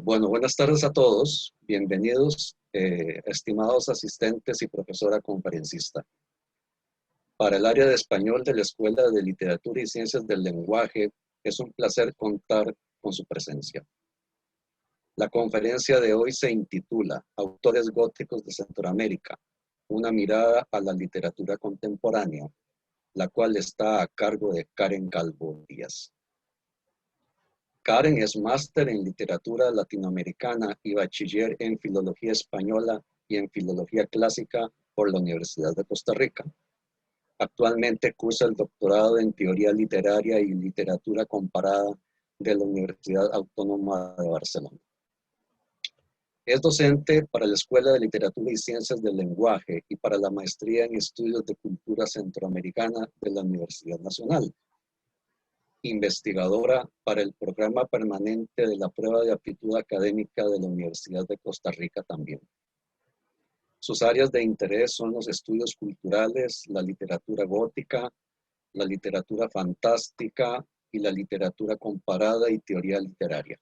Bueno, buenas tardes a todos. Bienvenidos, estimados asistentes y profesora conferencista. Para el área de español de la Escuela de Literatura y Ciencias del Lenguaje, es un placer contar con su presencia. La conferencia de hoy se intitula Autores góticos de Centroamérica, una mirada a la literatura contemporánea, la cual está a cargo de Karen Calvo Díaz. Karen es máster en literatura latinoamericana y bachiller en filología española y en filología clásica por la Universidad de Costa Rica. Actualmente cursa el doctorado en teoría literaria y literatura comparada de la Universidad Autónoma de Barcelona. Es docente para la Escuela de Literatura y Ciencias del Lenguaje y para la maestría en estudios de cultura centroamericana de la Universidad Nacional. Investigadora para el programa permanente de la prueba de aptitud académica de la Universidad de Costa Rica también. Sus áreas de interés son los estudios culturales, la literatura gótica, la literatura fantástica y la literatura comparada y teoría literaria.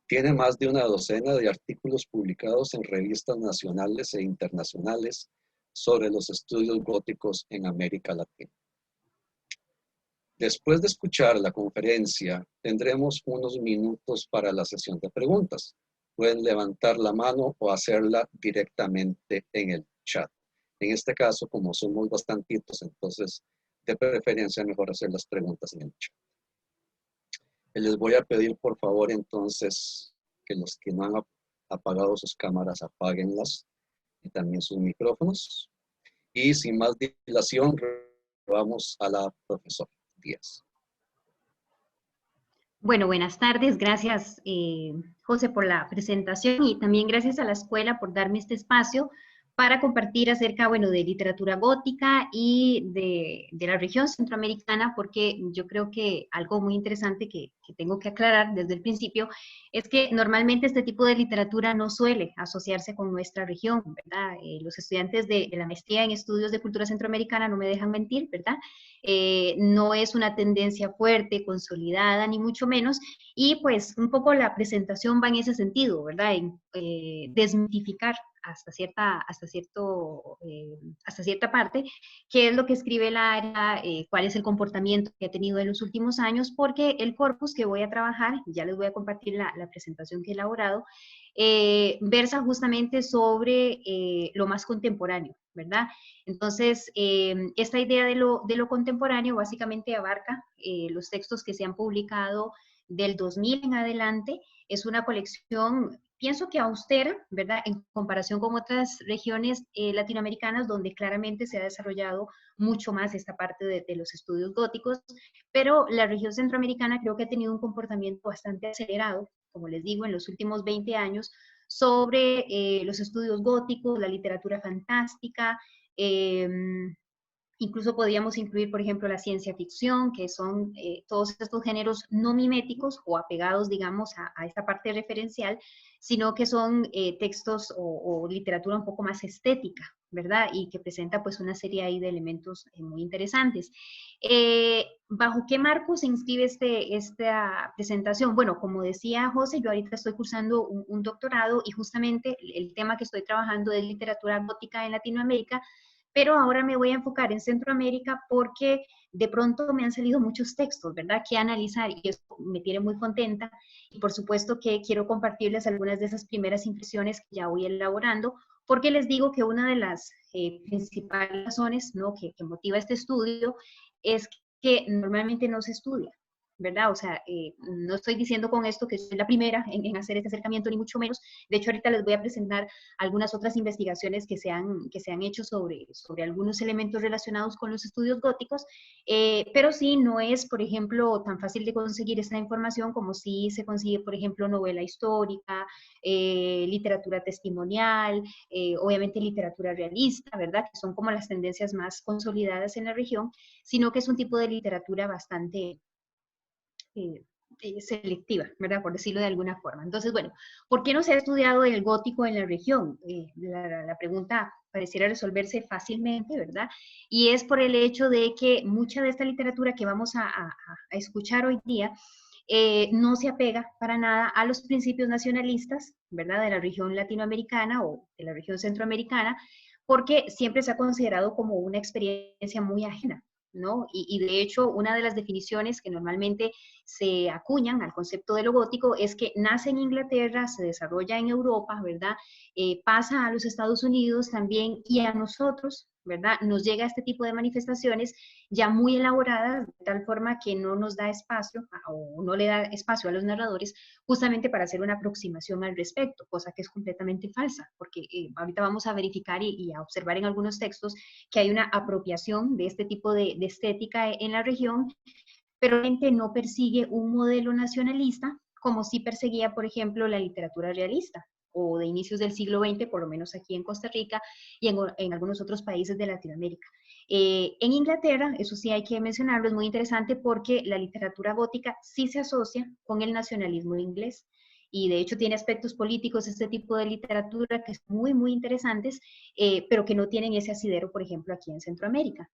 Tiene más de una docena de artículos publicados en revistas nacionales e internacionales sobre los estudios góticos en América Latina. Después de escuchar la conferencia, tendremos unos minutos para la sesión de preguntas. Pueden levantar la mano o hacerla directamente en el chat. En este caso, como somos bastantitos, entonces de preferencia mejor hacer las preguntas en el chat. Les voy a pedir por favor entonces que los que no han apagado sus cámaras apáguenlas y también sus micrófonos. Y sin más dilación, vamos a la profesora Díaz. Bueno, buenas tardes. Gracias, José, por la presentación y también gracias a la escuela por darme este espacio para compartir acerca, bueno, de literatura gótica y de la región centroamericana, porque yo creo que algo muy interesante que tengo que aclarar desde el principio es que normalmente este tipo de literatura no suele asociarse con nuestra región, ¿verdad? Los estudiantes de la maestría en estudios de cultura centroamericana no me dejan mentir, ¿verdad? No es una tendencia fuerte, consolidada, ni mucho menos, y pues un poco la presentación va en ese sentido, ¿verdad? En desmitificar hasta cierta parte, qué es lo que escribe el área, cuál es el comportamiento que ha tenido en los últimos años, porque el corpus que voy a trabajar, ya les voy a compartir la presentación que he elaborado, versa justamente sobre lo más contemporáneo, ¿verdad? Entonces, esta idea de lo contemporáneo básicamente abarca los textos que se han publicado del 2000 en adelante. Es una colección, pienso que austera, ¿verdad? En comparación con otras regiones latinoamericanas donde claramente se ha desarrollado mucho más esta parte de los estudios góticos, pero la región centroamericana creo que ha tenido un comportamiento bastante acelerado, como les digo, en los últimos 20 años, sobre los estudios góticos, la literatura fantástica, incluso podríamos incluir, por ejemplo, la ciencia ficción, que son todos estos géneros no miméticos o apegados, digamos, a esta parte referencial, sino que son textos o literatura un poco más estética, ¿verdad? Y que presenta pues una serie ahí de elementos muy interesantes. ¿Bajo qué marco se inscribe esta presentación? Bueno, como decía José, yo ahorita estoy cursando un doctorado y justamente el tema que estoy trabajando es literatura gótica en Latinoamérica, pero ahora me voy a enfocar en Centroamérica porque de pronto me han salido muchos textos, ¿verdad?, que analizar y eso me tiene muy contenta y por supuesto que quiero compartirles algunas de esas primeras impresiones que ya voy elaborando, porque les digo que una de las principales razones, ¿no?, que motiva este estudio es que normalmente no se estudia, ¿verdad? O sea, no estoy diciendo con esto que soy la primera en hacer este acercamiento, ni mucho menos. De hecho, ahorita les voy a presentar algunas otras investigaciones que se han hecho sobre algunos elementos relacionados con los estudios góticos, pero sí no es, por ejemplo, tan fácil de conseguir esta información como si se consigue, por ejemplo, novela histórica, literatura testimonial, obviamente literatura realista, ¿verdad? Que son como las tendencias más consolidadas en la región, sino que es un tipo de literatura bastante selectiva, ¿verdad? Por decirlo de alguna forma. Entonces, bueno, ¿por qué no se ha estudiado el gótico en la región? La pregunta pareciera resolverse fácilmente, ¿verdad? Y es por el hecho de que mucha de esta literatura que vamos a escuchar hoy día no se apega para nada a los principios nacionalistas, ¿verdad?, de la región latinoamericana o de la región centroamericana, porque siempre se ha considerado como una experiencia muy ajena, ¿no? Y de hecho, una de las definiciones que normalmente se acuñan al concepto de lo gótico es que nace en Inglaterra, se desarrolla en Europa, ¿verdad? Pasa a los Estados Unidos también y a nosotros, ¿verdad? Nos llega este tipo de manifestaciones ya muy elaboradas, de tal forma que no nos da espacio o no le da espacio a los narradores justamente para hacer una aproximación al respecto, cosa que es completamente falsa, porque ahorita vamos a verificar y a observar en algunos textos que hay una apropiación de este tipo de estética en la región, pero realmente no persigue un modelo nacionalista como sí perseguía, por ejemplo, la literatura realista o de inicios del siglo XX, por lo menos aquí en Costa Rica y en algunos otros países de Latinoamérica. En Inglaterra, eso sí hay que mencionarlo, es muy interesante porque la literatura gótica sí se asocia con el nacionalismo inglés y de hecho tiene aspectos políticos este tipo de literatura que son muy, muy interesantes, pero que no tienen ese asidero, por ejemplo, aquí en Centroamérica.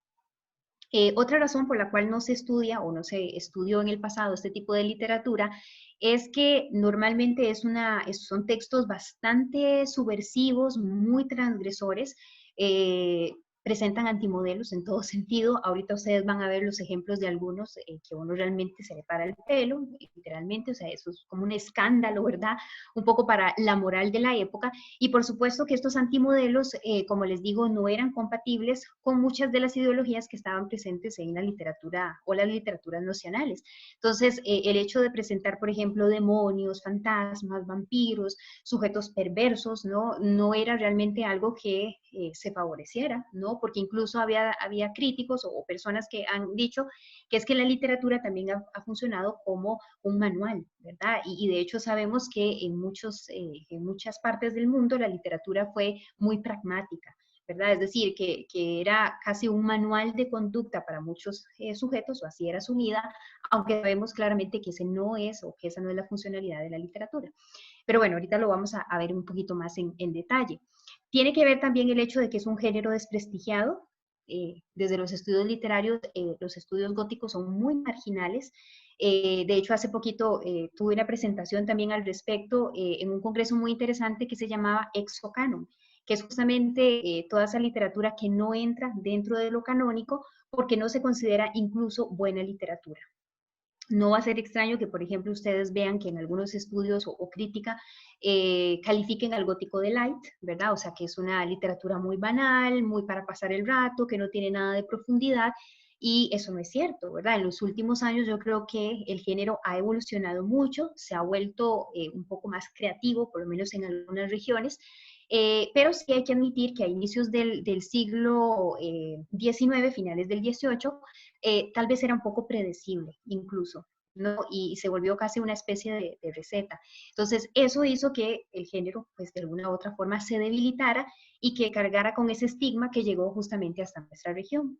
Otra razón por la cual no se estudia o no se estudió en el pasado este tipo de literatura es que normalmente son textos bastante subversivos, muy transgresores, presentan antimodelos en todo sentido. Ahorita ustedes van a ver los ejemplos de algunos que uno realmente se le para el pelo, literalmente, o sea, eso es como un escándalo, ¿verdad? Un poco para la moral de la época. Y por supuesto que estos antimodelos, como les digo, no eran compatibles con muchas de las ideologías que estaban presentes en la literatura o las literaturas nacionales. Entonces, el hecho de presentar, por ejemplo, demonios, fantasmas, vampiros, sujetos perversos, no era realmente algo que se favoreciera, ¿no? Porque incluso había críticos o personas que han dicho que es que la literatura también ha funcionado como un manual, ¿verdad? Y de hecho sabemos que en muchas partes del mundo la literatura fue muy pragmática, ¿verdad? Es decir, que era casi un manual de conducta para muchos sujetos, o así era asumida, aunque sabemos claramente que ese no es, o que esa no es la funcionalidad de la literatura. Pero bueno, ahorita lo vamos a ver un poquito más en detalle. Tiene que ver también el hecho de que es un género desprestigiado. Desde los estudios literarios, los estudios góticos son muy marginales. De hecho, hace poquito tuve una presentación también al respecto en un congreso muy interesante que se llamaba Exocanon, que es justamente toda esa literatura que no entra dentro de lo canónico porque no se considera incluso buena literatura. No va a ser extraño que, por ejemplo, ustedes vean que en algunos estudios o crítica califiquen al gótico de light, ¿verdad? O sea, que es una literatura muy banal, muy para pasar el rato, que no tiene nada de profundidad, y eso no es cierto, ¿verdad? En los últimos años yo creo que el género ha evolucionado mucho, se ha vuelto un poco más creativo, por lo menos en algunas regiones, pero sí hay que admitir que a inicios del siglo XIX, finales del XVIII, tal vez era un poco predecible incluso, ¿no? Y se volvió casi una especie de receta. Entonces, eso hizo que el género, pues de alguna u otra forma, se debilitara y que cargara con ese estigma que llegó justamente hasta nuestra región.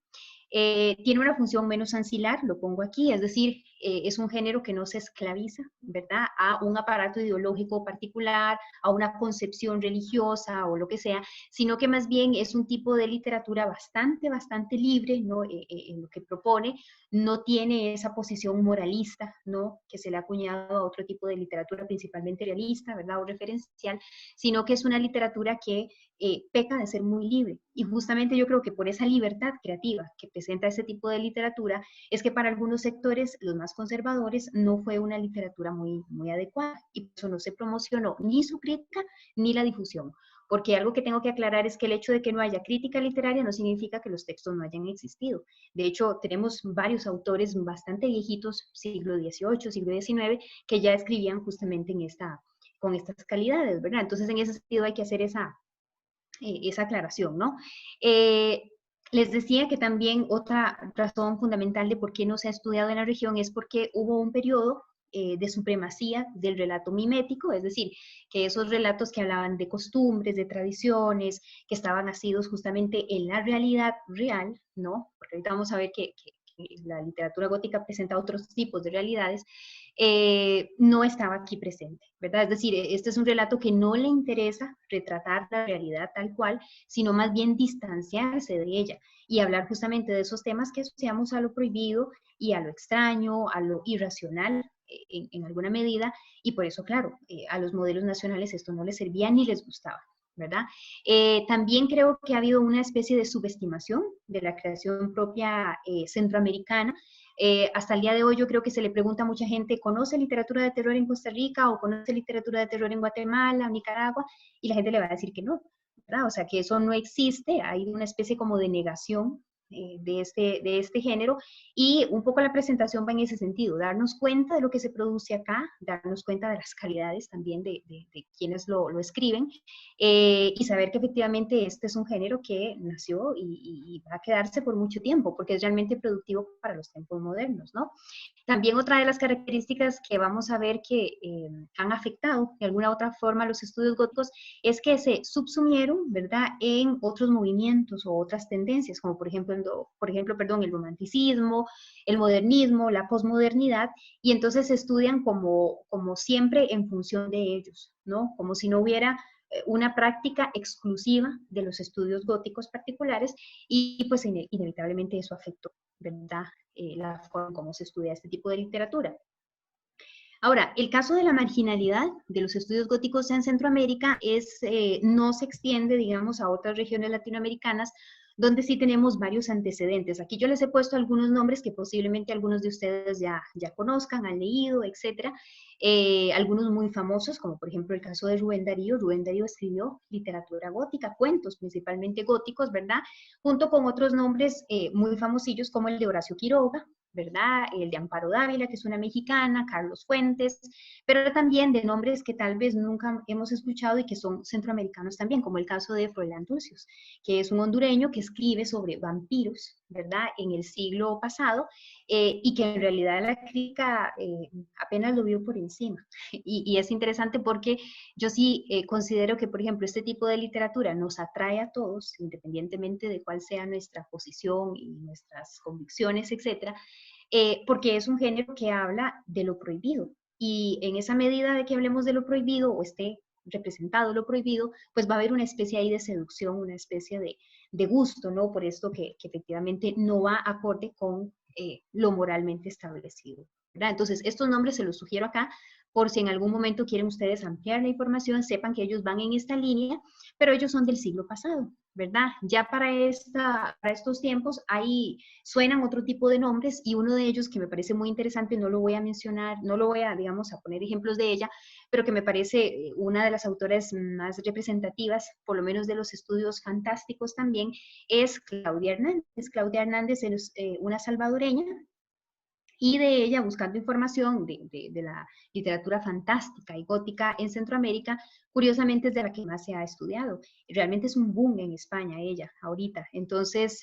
Tiene una función menos ancilar, lo pongo aquí, es decir, es un género que no se esclaviza, ¿verdad?, a un aparato ideológico particular, a una concepción religiosa o lo que sea, sino que más bien es un tipo de literatura bastante, bastante libre, ¿no? En lo que propone, no tiene esa posición moralista, ¿no?, que se le ha acuñado a otro tipo de literatura, principalmente realista, ¿verdad?, o referencial, sino que es una literatura que peca de ser muy libre. Y justamente yo creo que por esa libertad creativa que presenta ese tipo de literatura, es que para algunos sectores, los más conservadores, no fue una literatura muy, muy adecuada y por eso no se promocionó ni su crítica ni la difusión. Porque algo que tengo que aclarar es que el hecho de que no haya crítica literaria no significa que los textos no hayan existido. De hecho, tenemos varios autores bastante viejitos, siglo XVIII, siglo XIX, que ya escribían justamente con estas calidades, ¿verdad? Entonces, en ese sentido hay que hacer esa aclaración, ¿no? Les decía que también otra razón fundamental de por qué no se ha estudiado en la región es porque hubo un periodo de supremacía del relato mimético, es decir, que esos relatos que hablaban de costumbres, de tradiciones, que estaban nacidos justamente en la realidad real, ¿no? Porque ahorita vamos a ver que la literatura gótica presenta otros tipos de realidades, no estaba aquí presente, ¿verdad? Es decir, este es un relato que no le interesa retratar la realidad tal cual, sino más bien distanciarse de ella y hablar justamente de esos temas que asociamos a lo prohibido y a lo extraño, a lo irracional, en alguna medida, y por eso, claro, a los modelos nacionales esto no les servía ni les gustaba, ¿verdad? También creo que ha habido una especie de subestimación de la creación propia centroamericana. Hasta el día de hoy yo creo que se le pregunta a mucha gente, ¿conoce literatura de terror en Costa Rica o conoce literatura de terror en Guatemala o Nicaragua? Y la gente le va a decir que no, ¿verdad? O sea, que eso no existe, hay una especie como de negación de este género, y un poco la presentación va en ese sentido, darnos cuenta de lo que se produce acá, darnos cuenta de las calidades también de quienes lo escriben, y saber que efectivamente este es un género que nació y va a quedarse por mucho tiempo, porque es realmente productivo para los tiempos modernos, ¿no? También otra de las características que vamos a ver que han afectado de alguna otra forma los estudios góticos es que se subsumieron, ¿verdad?, en otros movimientos o otras tendencias, como perdón, el romanticismo, el modernismo, la posmodernidad, y entonces se estudian como siempre en función de ellos, ¿no? Como si no hubiera una práctica exclusiva de los estudios góticos particulares, y pues inevitablemente eso afectó, ¿verdad?, la forma como se estudia este tipo de literatura. Ahora, el caso de la marginalidad de los estudios góticos en Centroamérica no se extiende, digamos, a otras regiones latinoamericanas, donde sí tenemos varios antecedentes. Aquí yo les he puesto algunos nombres que posiblemente algunos de ustedes ya conozcan, han leído, etcétera. Algunos muy famosos, como por ejemplo el caso de Rubén Darío. Rubén Darío escribió literatura gótica, cuentos principalmente góticos, ¿verdad? Junto con otros nombres muy famosillos como el de Horacio Quiroga, ¿verdad? El de Amparo Dávila, que es una mexicana, Carlos Fuentes, pero también de nombres que tal vez nunca hemos escuchado y que son centroamericanos también, como el caso de Froilán Turcios, que es un hondureño que escribe sobre vampiros, ¿verdad?, en el siglo pasado, y que en realidad la crítica apenas lo vio por encima. Y es interesante porque yo sí considero que, por ejemplo, este tipo de literatura nos atrae a todos, independientemente de cuál sea nuestra posición y nuestras convicciones, etcétera, porque es un género que habla de lo prohibido. Y en esa medida de que hablemos de lo prohibido o esté representado lo prohibido, pues va a haber una especie ahí de seducción, una especie de gusto, ¿no? Por esto que efectivamente no va acorde con lo moralmente establecido, ¿verdad? Entonces, estos nombres se los sugiero acá por si en algún momento quieren ustedes ampliar la información, sepan que ellos van en esta línea, pero ellos son del siglo pasado, ¿verdad? Ya para estos tiempos ahí suenan otro tipo de nombres, y uno de ellos que me parece muy interesante, no lo voy a mencionar, no lo voy a, digamos, a poner ejemplos de ella, pero que me parece una de las autoras más representativas, por lo menos de los estudios fantásticos también, es Claudia Hernández. Claudia Hernández es una salvadoreña, y de ella, buscando información de la literatura fantástica y gótica en Centroamérica, curiosamente es de la que más se ha estudiado. Realmente es un boom en España ella, ahorita. Entonces,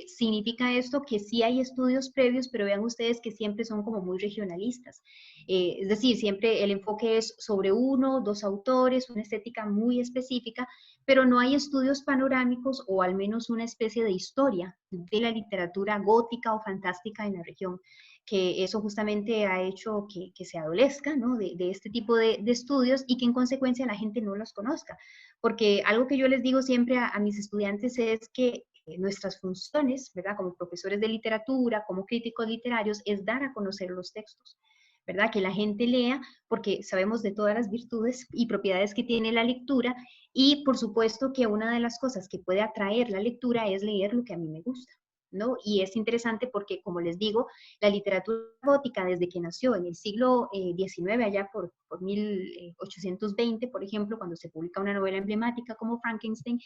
significa esto que sí hay estudios previos, pero vean ustedes que siempre son como muy regionalistas. Es decir, siempre el enfoque es sobre uno, dos autores, una estética muy específica, pero no hay estudios panorámicos o al menos una especie de historia de la literatura gótica o fantástica en la región, que eso justamente ha hecho que se adolezca, ¿no?, de este tipo de estudios, y que en consecuencia la gente no los conozca. Porque algo que yo les digo siempre a mis estudiantes es que nuestras funciones, ¿verdad?, como profesores de literatura, como críticos literarios, es dar a conocer los textos, ¿verdad? Que la gente lea, porque sabemos de todas las virtudes y propiedades que tiene la lectura, y por supuesto que una de las cosas que puede atraer la lectura es leer lo que a mí me gusta, ¿no? Y es interesante porque, como les digo, la literatura gótica, desde que nació en el siglo XIX, allá por 1820, por ejemplo, cuando se publica una novela emblemática como Frankenstein,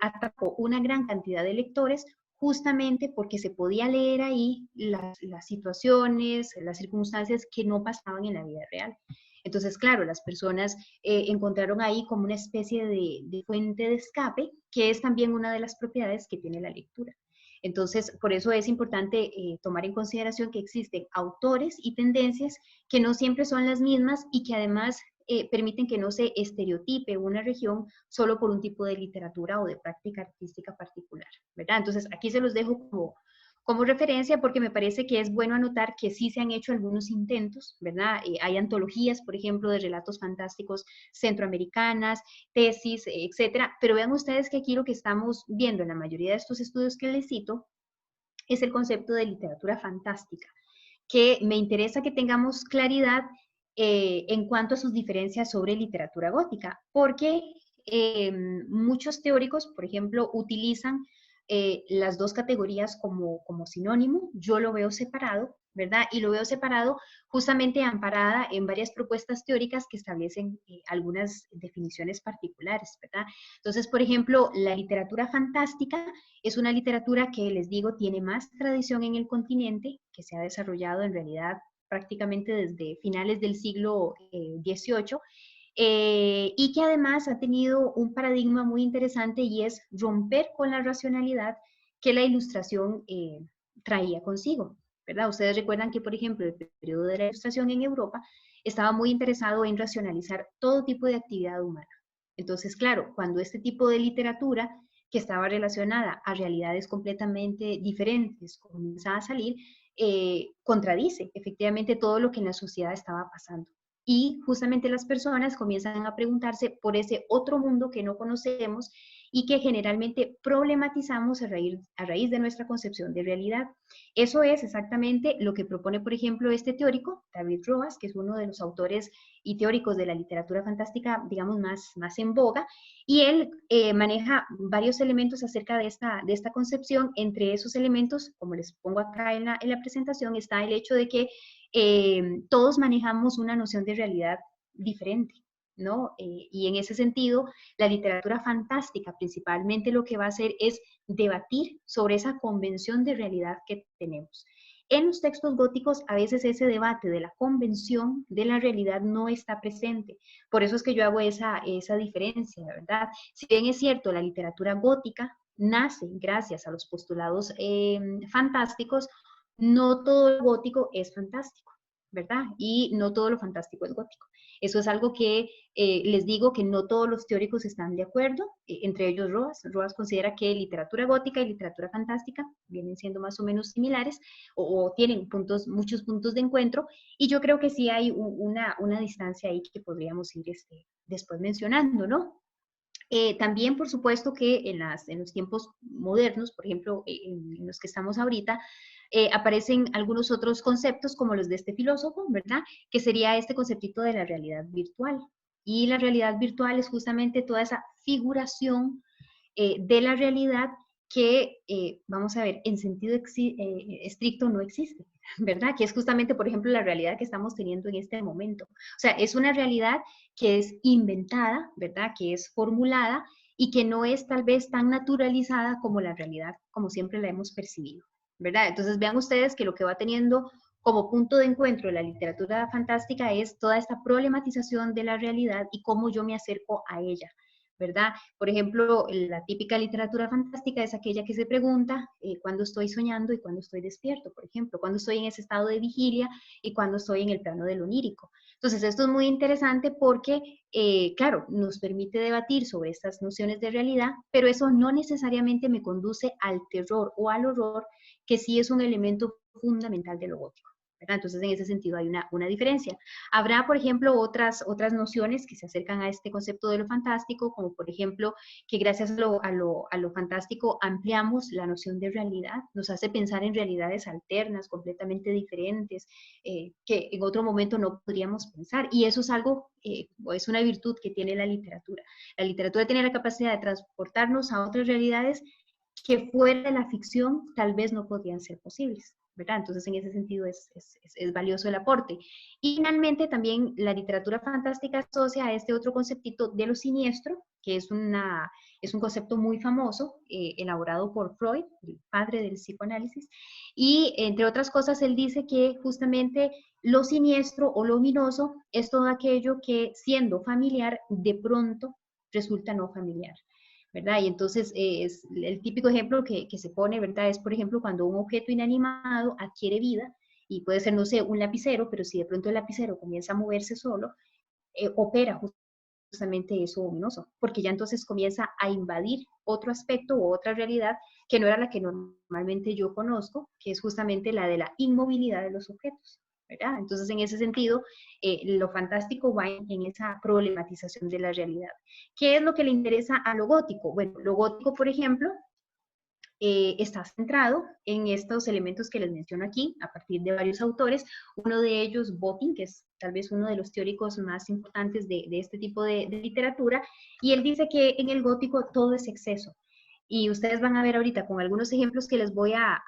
atrapó una gran cantidad de lectores, justamente porque se podía leer ahí las situaciones, las circunstancias que no pasaban en la vida real. Entonces, claro, las personas encontraron ahí como una especie de fuente de escape, que es también una de las propiedades que tiene la lectura. Entonces, por eso es importante tomar en consideración que existen autores y tendencias que no siempre son las mismas, y que además permiten que no se estereotipe una región solo por un tipo de literatura o de práctica artística particular, ¿verdad? Entonces, aquí se los dejo como referencia, porque me parece que es bueno anotar que sí se han hecho algunos intentos, ¿verdad? Hay antologías, por ejemplo, de relatos fantásticos centroamericanas, tesis, etcétera, pero vean ustedes que aquí lo que estamos viendo en la mayoría de estos estudios que les cito es el concepto de literatura fantástica, que me interesa que tengamos claridad en cuanto a sus diferencias sobre literatura gótica, porque muchos teóricos, por ejemplo, utilizan las dos categorías como sinónimo. Yo lo veo separado, ¿verdad? Y lo veo separado justamente amparada en varias propuestas teóricas que establecen algunas definiciones particulares, ¿verdad? Entonces, por ejemplo, la literatura fantástica es una literatura que, les digo, tiene más tradición en el continente, que se ha desarrollado en realidad prácticamente desde finales del siglo XVIII, y que además ha tenido un paradigma muy interesante y es romper con la racionalidad que la ilustración traía consigo, ¿verdad? Ustedes recuerdan que, por ejemplo, el periodo de la ilustración en Europa estaba muy interesado en racionalizar todo tipo de actividad humana. Entonces, claro, cuando este tipo de literatura que estaba relacionada a realidades completamente diferentes comienza a salir, contradice efectivamente todo lo que en la sociedad estaba pasando. Y justamente las personas comienzan a preguntarse por ese otro mundo que no conocemos y que generalmente problematizamos a raíz de nuestra concepción de realidad. Eso es exactamente lo que propone, por ejemplo, este teórico, David Roas, que es uno de los autores y teóricos de la literatura fantástica, digamos, más en boga, y él maneja varios elementos acerca de esta concepción. Entre esos elementos, como les pongo acá en la presentación, está el hecho de que todos manejamos una noción de realidad diferente, ¿no? Y en ese sentido, la literatura fantástica principalmente lo que va a hacer es debatir sobre esa convención de realidad que tenemos. En los textos góticos a veces ese debate de la convención de la realidad no está presente. Por eso es que yo hago esa diferencia, ¿verdad? Si bien es cierto, la literatura gótica nace gracias a los postulados fantásticos, no todo lo gótico es fantástico, ¿verdad? Y no todo lo fantástico es gótico. Eso es algo que les digo que no todos los teóricos están de acuerdo, entre ellos Roas. Roas considera que literatura gótica y literatura fantástica vienen siendo más o menos similares o tienen muchos puntos de encuentro, y yo creo que sí hay una distancia ahí que podríamos ir después mencionando, ¿no? También, por supuesto, que en los tiempos modernos, por ejemplo, en los que estamos ahorita, aparecen algunos otros conceptos como los de este filósofo, ¿verdad? Que sería este conceptito de la realidad virtual. Y la realidad virtual es justamente toda esa figuración de la realidad que, vamos a ver, en sentido estricto no existe, ¿verdad? Que es justamente, por ejemplo, la realidad que estamos teniendo en este momento. O sea, es una realidad que es inventada, ¿verdad? Que es formulada y que no es tal vez tan naturalizada como la realidad, como siempre la hemos percibido, ¿verdad? Entonces vean ustedes que lo que va teniendo como punto de encuentro de la literatura fantástica es toda esta problematización de la realidad y cómo yo me acerco a ella, ¿verdad? Por ejemplo, la típica literatura fantástica es aquella que se pregunta cuándo estoy soñando y cuándo estoy despierto, por ejemplo, cuándo estoy en ese estado de vigilia y cuándo estoy en el plano del onírico. Entonces, esto es muy interesante porque, claro, nos permite debatir sobre estas nociones de realidad, pero eso no necesariamente me conduce al terror o al horror, que sí es un elemento fundamental de lo gótico, ¿verdad? Entonces, en ese sentido hay una diferencia. Habrá, por ejemplo, otras nociones que se acercan a este concepto de lo fantástico, como por ejemplo, que gracias a lo fantástico ampliamos la noción de realidad, nos hace pensar en realidades alternas, completamente diferentes, que en otro momento no podríamos pensar. Y eso es algo, es una virtud que tiene la literatura. La literatura tiene la capacidad de transportarnos a otras realidades que fuera de la ficción tal vez no podrían ser posibles, ¿verdad? Entonces, en ese sentido es valioso el aporte. Y finalmente, también la literatura fantástica asocia a este otro conceptito de lo siniestro, que es un concepto muy famoso, elaborado por Freud, el padre del psicoanálisis, y entre otras cosas, él dice que justamente lo siniestro o lo ominoso es todo aquello que, siendo familiar, de pronto resulta no familiar, ¿verdad? Y entonces es el típico ejemplo que se pone, ¿verdad? Es, por ejemplo, cuando un objeto inanimado adquiere vida, y puede ser, no sé, un lapicero, pero si de pronto el lapicero comienza a moverse solo, opera justamente eso ominoso, porque ya entonces comienza a invadir otro aspecto u otra realidad que no era la que normalmente yo conozco, que es justamente la de la inmovilidad de los objetos, ¿verdad? Entonces, en ese sentido, lo fantástico va en esa problematización de la realidad. ¿Qué es lo que le interesa a lo gótico? Bueno, lo gótico, por ejemplo, está centrado en estos elementos que les menciono aquí, a partir de varios autores. Uno de ellos, Botin, que es tal vez uno de los teóricos más importantes de este tipo de literatura, y él dice que en el gótico todo es exceso. Y ustedes van a ver ahorita con algunos ejemplos que les voy a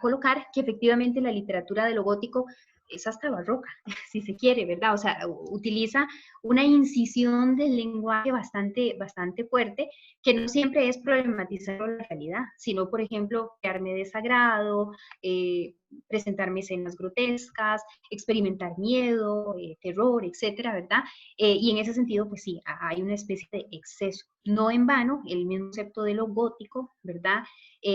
colocar que efectivamente la literatura de lo gótico es hasta barroca, si se quiere, ¿verdad? O sea, utiliza una incisión del lenguaje bastante fuerte, que no siempre es problematizar la realidad, sino, por ejemplo, crearme desagrado, presentarme escenas grotescas, experimentar miedo, terror, etcétera, ¿verdad? Y en ese sentido, pues sí, hay una especie de exceso. No en vano, el mismo concepto de lo gótico, ¿verdad?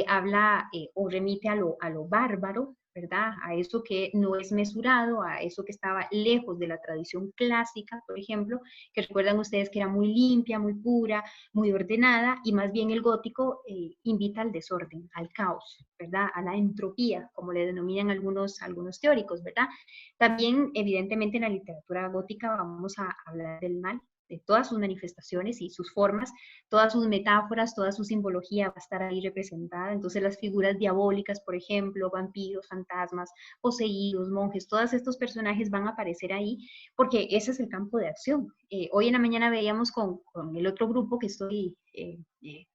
Habla o remite a lo bárbaro, ¿verdad? A eso que no es mesurado, a eso que estaba lejos de la tradición clásica, por ejemplo, que recuerdan ustedes que era muy limpia, muy pura, muy ordenada, y más bien el gótico invita al desorden, al caos, ¿verdad? A la entropía, como le denominan algunos teóricos, ¿verdad? También, evidentemente, en la literatura gótica vamos a hablar del mal, de todas sus manifestaciones y sus formas, todas sus metáforas, toda su simbología va a estar ahí representada. Entonces las figuras diabólicas, por ejemplo, vampiros, fantasmas, poseídos, monjes, todos estos personajes van a aparecer ahí porque ese es el campo de acción. Hoy en la mañana veíamos con el otro grupo que estoy... que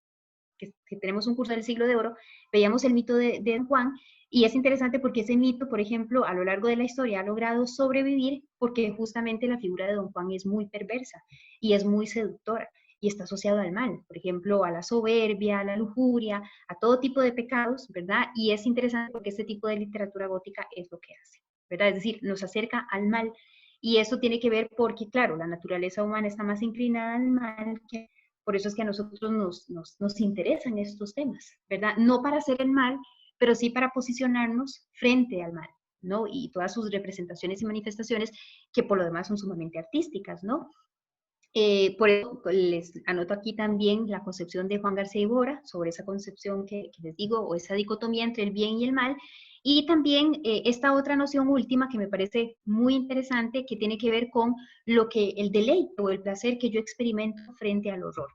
tenemos un curso del siglo de oro, veíamos el mito de Don Juan, y es interesante porque ese mito, por ejemplo, a lo largo de la historia ha logrado sobrevivir porque justamente la figura de Don Juan es muy perversa y es muy seductora y está asociado al mal, por ejemplo, a la soberbia, a la lujuria, a todo tipo de pecados, ¿verdad? Y es interesante porque este tipo de literatura gótica es lo que hace, ¿verdad? Es decir, nos acerca al mal, y eso tiene que ver porque, claro, la naturaleza humana está más inclinada al mal que por eso es que a nosotros nos interesan estos temas, ¿verdad? No para hacer el mal, pero sí para posicionarnos frente al mal, ¿no? Y todas sus representaciones y manifestaciones que por lo demás son sumamente artísticas, ¿no? Por eso les anoto aquí también la concepción de Juan García Ibora sobre esa concepción que les digo, o esa dicotomía entre el bien y el mal, y también esta otra noción última que me parece muy interesante, que tiene que ver con lo que el deleite o el placer que yo experimento frente al horror.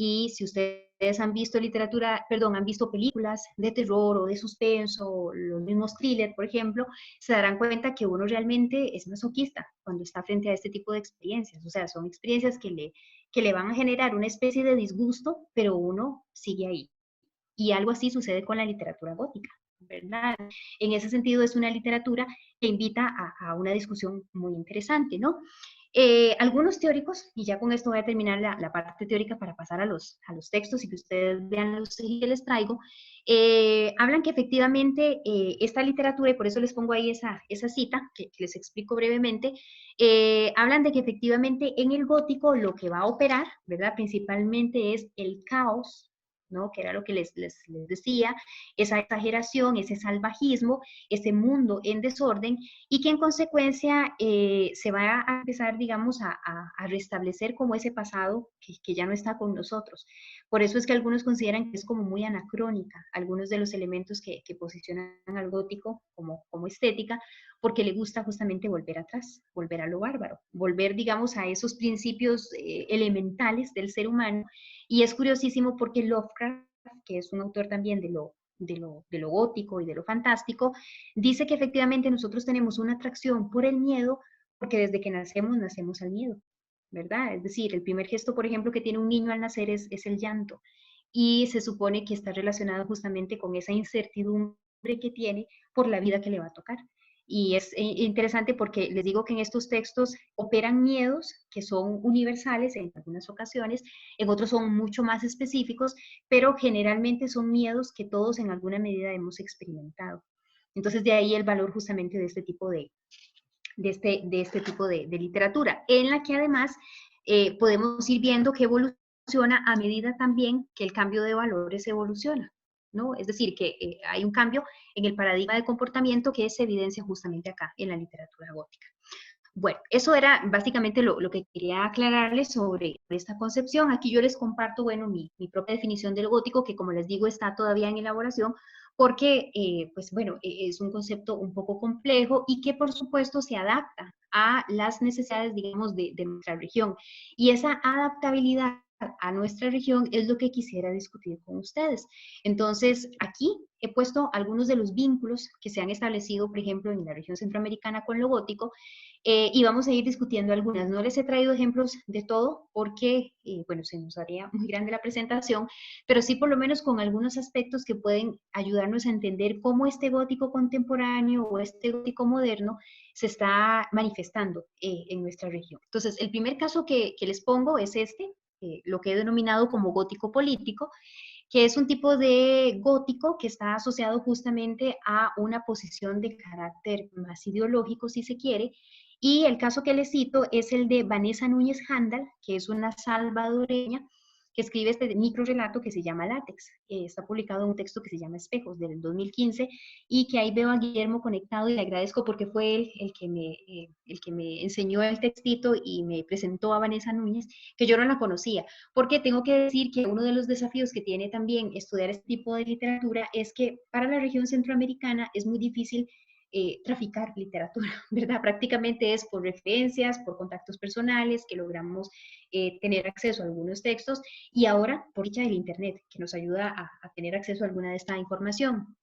Y si ustedes han visto literatura, perdón, han visto películas de terror o de suspenso, los mismos thrillers, por ejemplo, se darán cuenta que uno realmente es masoquista cuando está frente a este tipo de experiencias. O sea, son experiencias que le van a generar una especie de disgusto, pero uno sigue ahí. Y algo así sucede con la literatura gótica, ¿verdad? En ese sentido es una literatura que invita a una discusión muy interesante, ¿no? Algunos teóricos, y ya con esto voy a terminar la parte teórica para pasar a los textos y que ustedes vean los que les traigo, hablan que efectivamente esta literatura, y por eso les pongo ahí esa cita, que les explico brevemente, hablan de que efectivamente en el gótico lo que va a operar, ¿verdad? Principalmente es el caos, ¿no? Que era lo que les decía, esa exageración, ese salvajismo, ese mundo en desorden, y que en consecuencia se va a empezar, digamos, a restablecer como ese pasado que ya no está con nosotros. Por eso es que algunos consideran que es como muy anacrónica, algunos de los elementos que posicionan al gótico como estética, porque le gusta justamente volver atrás, volver a lo bárbaro, volver, digamos, a esos principios elementales del ser humano. Y es curiosísimo porque Lovecraft, que es un autor también de lo gótico y de lo fantástico, dice que efectivamente nosotros tenemos una atracción por el miedo porque desde que nacemos al miedo, ¿verdad? Es decir, el primer gesto, por ejemplo, que tiene un niño al nacer es el llanto, y se supone que está relacionado justamente con esa incertidumbre que tiene por la vida que le va a tocar. Y es interesante porque les digo que en estos textos operan miedos que son universales en algunas ocasiones, en otros son mucho más específicos, pero generalmente son miedos que todos en alguna medida hemos experimentado. Entonces de ahí el valor justamente de este tipo de literatura, en la que además podemos ir viendo que evoluciona a medida también que el cambio de valores evoluciona, ¿no? Es decir, que hay un cambio en el paradigma de comportamiento que se evidencia justamente acá en la literatura gótica. Bueno, eso era básicamente lo que quería aclararles sobre esta concepción. Aquí yo les comparto, bueno, mi propia definición del gótico, que como les digo está todavía en elaboración, porque, pues bueno, es un concepto un poco complejo y que por supuesto se adapta a las necesidades, digamos, de nuestra región. Y esa adaptabilidad a nuestra región es lo que quisiera discutir con ustedes. Entonces, aquí he puesto algunos de los vínculos que se han establecido, por ejemplo, en la región centroamericana con lo gótico, y vamos a ir discutiendo algunas. No les he traído ejemplos de todo porque, bueno, se nos haría muy grande la presentación, pero sí por lo menos con algunos aspectos que pueden ayudarnos a entender cómo este gótico contemporáneo o este gótico moderno se está manifestando en nuestra región. Entonces, el primer caso que les pongo es este, lo que he denominado como gótico político, que es un tipo de gótico que está asociado justamente a una posición de carácter más ideológico, si se quiere. Y el caso que les cito es el de Vanessa Núñez Handal, que es una salvadoreña que escribe este micro relato que se llama Látex. Está publicado en un texto que se llama Espejos del 2015 y que ahí veo a Guillermo conectado y le agradezco porque fue él el que me enseñó el textito y me presentó a Vanessa Núñez, que yo no la conocía, porque tengo que decir que uno de los desafíos que tiene también estudiar este tipo de literatura es que para la región centroamericana es muy difícil traficar literatura, ¿verdad? Prácticamente es por referencias, por contactos personales que logramos tener acceso a algunos textos y ahora por dicha del Internet, que nos ayuda a tener acceso a alguna de esta información.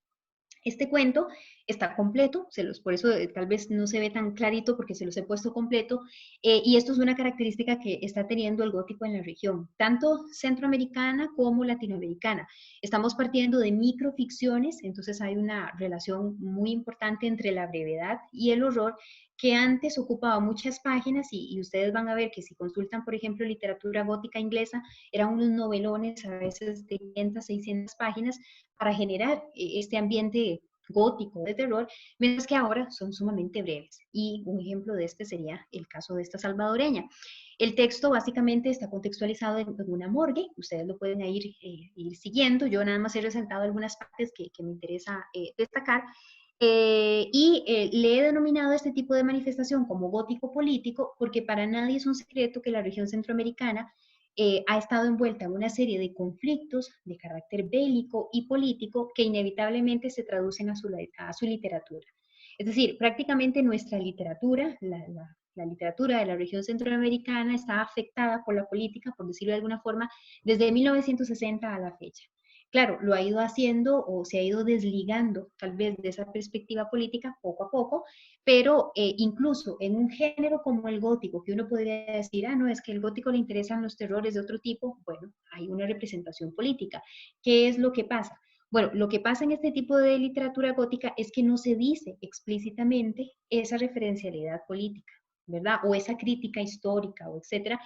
Este cuento está completo, por eso tal vez no se ve tan clarito porque se los he puesto completo, y esto es una característica que está teniendo el gótico en la región, tanto centroamericana como latinoamericana. Estamos partiendo de microficciones, entonces hay una relación muy importante entre la brevedad y el horror, que antes ocupaba muchas páginas y ustedes van a ver que si consultan, por ejemplo, literatura gótica inglesa, eran unos novelones a veces de 500, 600 páginas, para generar este ambiente gótico de terror, mientras que ahora son sumamente breves. Y un ejemplo de este sería el caso de esta salvadoreña. El texto básicamente está contextualizado en una morgue, ustedes lo pueden ir siguiendo, yo nada más he resaltado algunas partes que me interesa destacar, le he denominado este tipo de manifestación como gótico político porque para nadie es un secreto que la región centroamericana ha estado envuelta en una serie de conflictos de carácter bélico y político que inevitablemente se traducen a su literatura. Es decir, prácticamente nuestra literatura, la literatura de la región centroamericana está afectada por la política, por decirlo de alguna forma, desde 1960 a la fecha. Claro, lo ha ido haciendo o se ha ido desligando tal vez de esa perspectiva política poco a poco, pero incluso en un género como el gótico, que uno podría decir, no, es que el gótico le interesan los terrores de otro tipo, bueno, hay una representación política. ¿Qué es lo que pasa? Bueno, lo que pasa en este tipo de literatura gótica es que no se dice explícitamente esa referencialidad política, ¿verdad? O esa crítica histórica, o etcétera,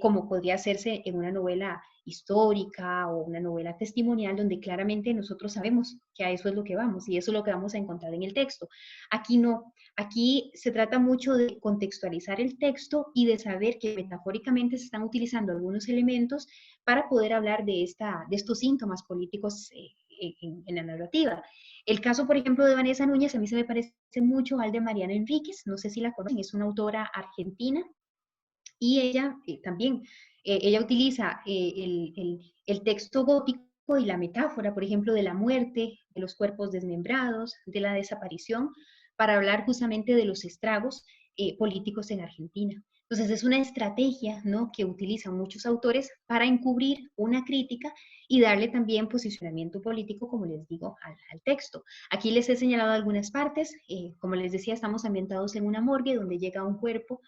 como podría hacerse en una novela histórica o una novela testimonial donde claramente nosotros sabemos que a eso es lo que vamos y eso es lo que vamos a encontrar en el texto. Aquí no, aquí se trata mucho de contextualizar el texto y de saber que metafóricamente se están utilizando algunos elementos para poder hablar de estos síntomas políticos en la narrativa. El caso, por ejemplo, de Vanessa Núñez, a mí se me parece mucho al de Mariana Enríquez, no sé si la conocen, es una autora argentina y ella también, ella utiliza el texto gótico y la metáfora, por ejemplo, de la muerte, de los cuerpos desmembrados, de la desaparición, para hablar justamente de los estragos políticos en Argentina. Entonces es una estrategia, ¿no?, que utilizan muchos autores para encubrir una crítica y darle también posicionamiento político, como les digo, al texto. Aquí les he señalado algunas partes, como les decía, estamos ambientados en una morgue donde llega un cuerpo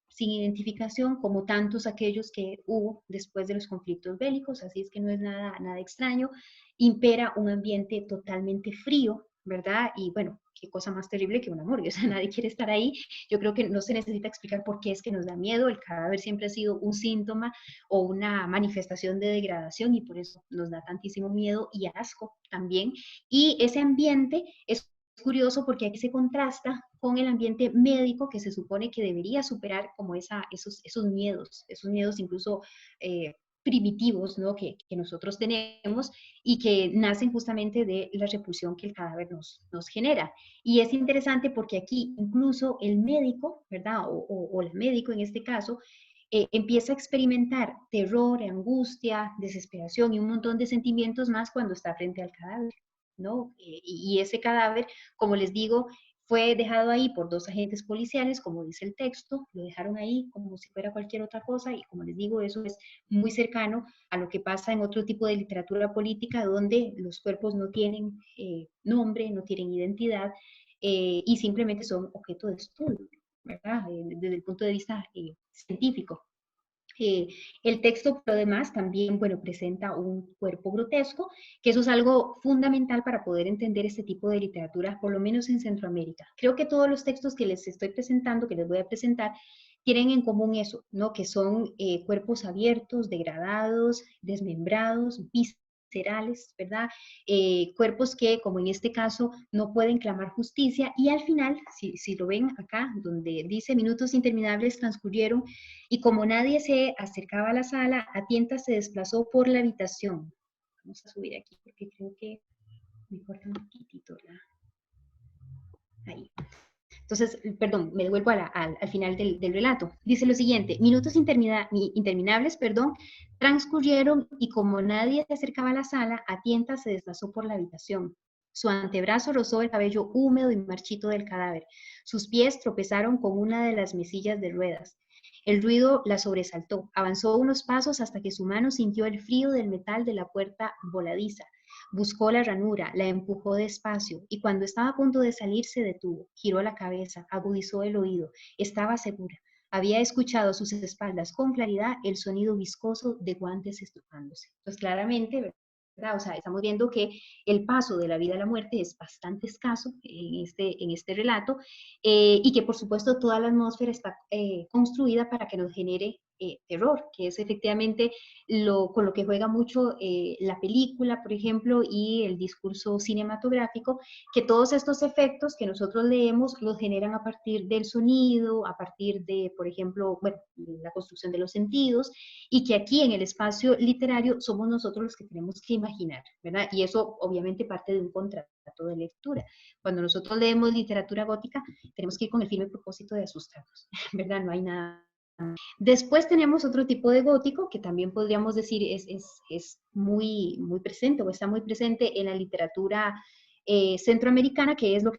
sin identificación, como tantos aquellos que hubo después de los conflictos bélicos, así es que no es nada extraño. Impera un ambiente totalmente frío, ¿verdad? Y bueno, qué cosa más terrible que una morgue, o sea, nadie quiere estar ahí. Yo creo que no se necesita explicar por qué es que nos da miedo, el cadáver siempre ha sido un síntoma o una manifestación de degradación y por eso nos da tantísimo miedo y asco también. Y ese ambiente es curioso porque aquí se contrasta con el ambiente médico que se supone que debería superar como esos miedos incluso primitivos, ¿no?, que nosotros tenemos y que nacen justamente de la repulsión que el cadáver nos genera. Y es interesante porque aquí incluso el médico, ¿verdad? O el médico en este caso, empieza a experimentar terror, angustia, desesperación y un montón de sentimientos más cuando está frente al cadáver, ¿no? Y ese cadáver, como les digo, fue dejado ahí por dos agentes policiales, como dice el texto, lo dejaron ahí como si fuera cualquier otra cosa, y como les digo, eso es muy cercano a lo que pasa en otro tipo de literatura política, donde los cuerpos no tienen nombre, no tienen identidad, y simplemente son objeto de estudio, ¿verdad? Desde el punto de vista científico. El texto, pero además, también, bueno, presenta un cuerpo grotesco, que eso es algo fundamental para poder entender este tipo de literatura, por lo menos en Centroamérica. Creo que todos los textos que les estoy presentando, que les voy a presentar, tienen en común eso, ¿no? Que son cuerpos abiertos, degradados, desmembrados, viscerales, ¿verdad? Cuerpos que, como en este caso, no pueden clamar justicia, y al final, si lo ven acá, donde dice minutos interminables transcurrieron, y como nadie se acercaba a la sala, a tientas se desplazó por la habitación. Vamos a subir aquí porque creo que me corta un poquitito ahí. Entonces, perdón, me devuelvo al final del relato. Dice lo siguiente: minutos interminables, perdón, transcurrieron, y como nadie se acercaba a la sala, a tientas se desplazó por la habitación. Su antebrazo rozó el cabello húmedo y marchito del cadáver. Sus pies tropezaron con una de las mesillas de ruedas. El ruido la sobresaltó. Avanzó unos pasos hasta que su mano sintió el frío del metal de la puerta voladiza. Buscó la ranura, la empujó despacio, y cuando estaba a punto de salir se detuvo. Giró la cabeza, agudizó el oído. Estaba segura. Había escuchado a sus espaldas con claridad el sonido viscoso de guantes estrujando. Pues claramente, ¿verdad? O sea, estamos viendo que el paso de la vida a la muerte es bastante escaso en este relato, y que por supuesto toda la atmósfera está construida para que nos genere terror, que es efectivamente con lo que juega mucho la película, por ejemplo, y el discurso cinematográfico, que todos estos efectos que nosotros leemos los generan a partir del sonido, a partir de, por ejemplo, bueno, la construcción de los sentidos, y que aquí en el espacio literario somos nosotros los que tenemos que imaginar, ¿verdad? Y eso obviamente parte de un contrato de lectura. Cuando nosotros leemos literatura gótica, tenemos que ir con el firme propósito de asustarnos, ¿verdad? No hay nada. Después tenemos otro tipo de gótico que también podríamos decir es muy, muy presente, o está muy presente en la literatura centroamericana, que es lo que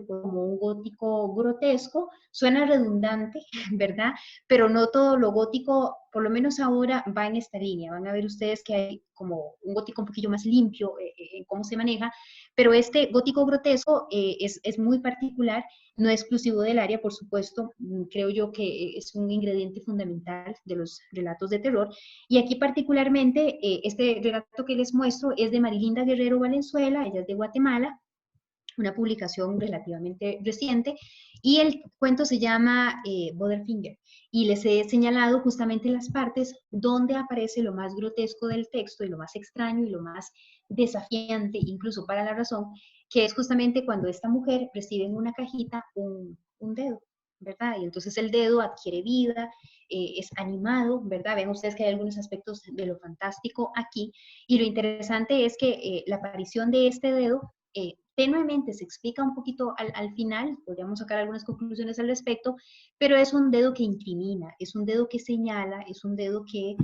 como un gótico grotesco. Suena redundante, ¿verdad? Pero no todo lo gótico, por lo menos ahora, va en esta línea. Van a ver ustedes que hay como un gótico un poquillo más limpio en cómo se maneja, pero este gótico grotesco es muy particular, no exclusivo del área, por supuesto. Creo yo que es un ingrediente fundamental de los relatos de terror. Y aquí particularmente, este relato que les muestro es de Marilinda Guerrero Valenzuela, ella es de Guatemala, una publicación relativamente reciente, y el cuento se llama Butterfinger, y les he señalado justamente las partes donde aparece lo más grotesco del texto y lo más extraño y lo más desafiante, incluso para la razón, que es justamente cuando esta mujer recibe en una cajita un dedo, ¿verdad? Y entonces el dedo adquiere vida, es animado, ¿verdad? Ven ustedes que hay algunos aspectos de lo fantástico aquí, y lo interesante es que la aparición de este dedo tenuemente se explica un poquito al final, podríamos sacar algunas conclusiones al respecto, pero es un dedo que incrimina, es un dedo que señala, es un dedo que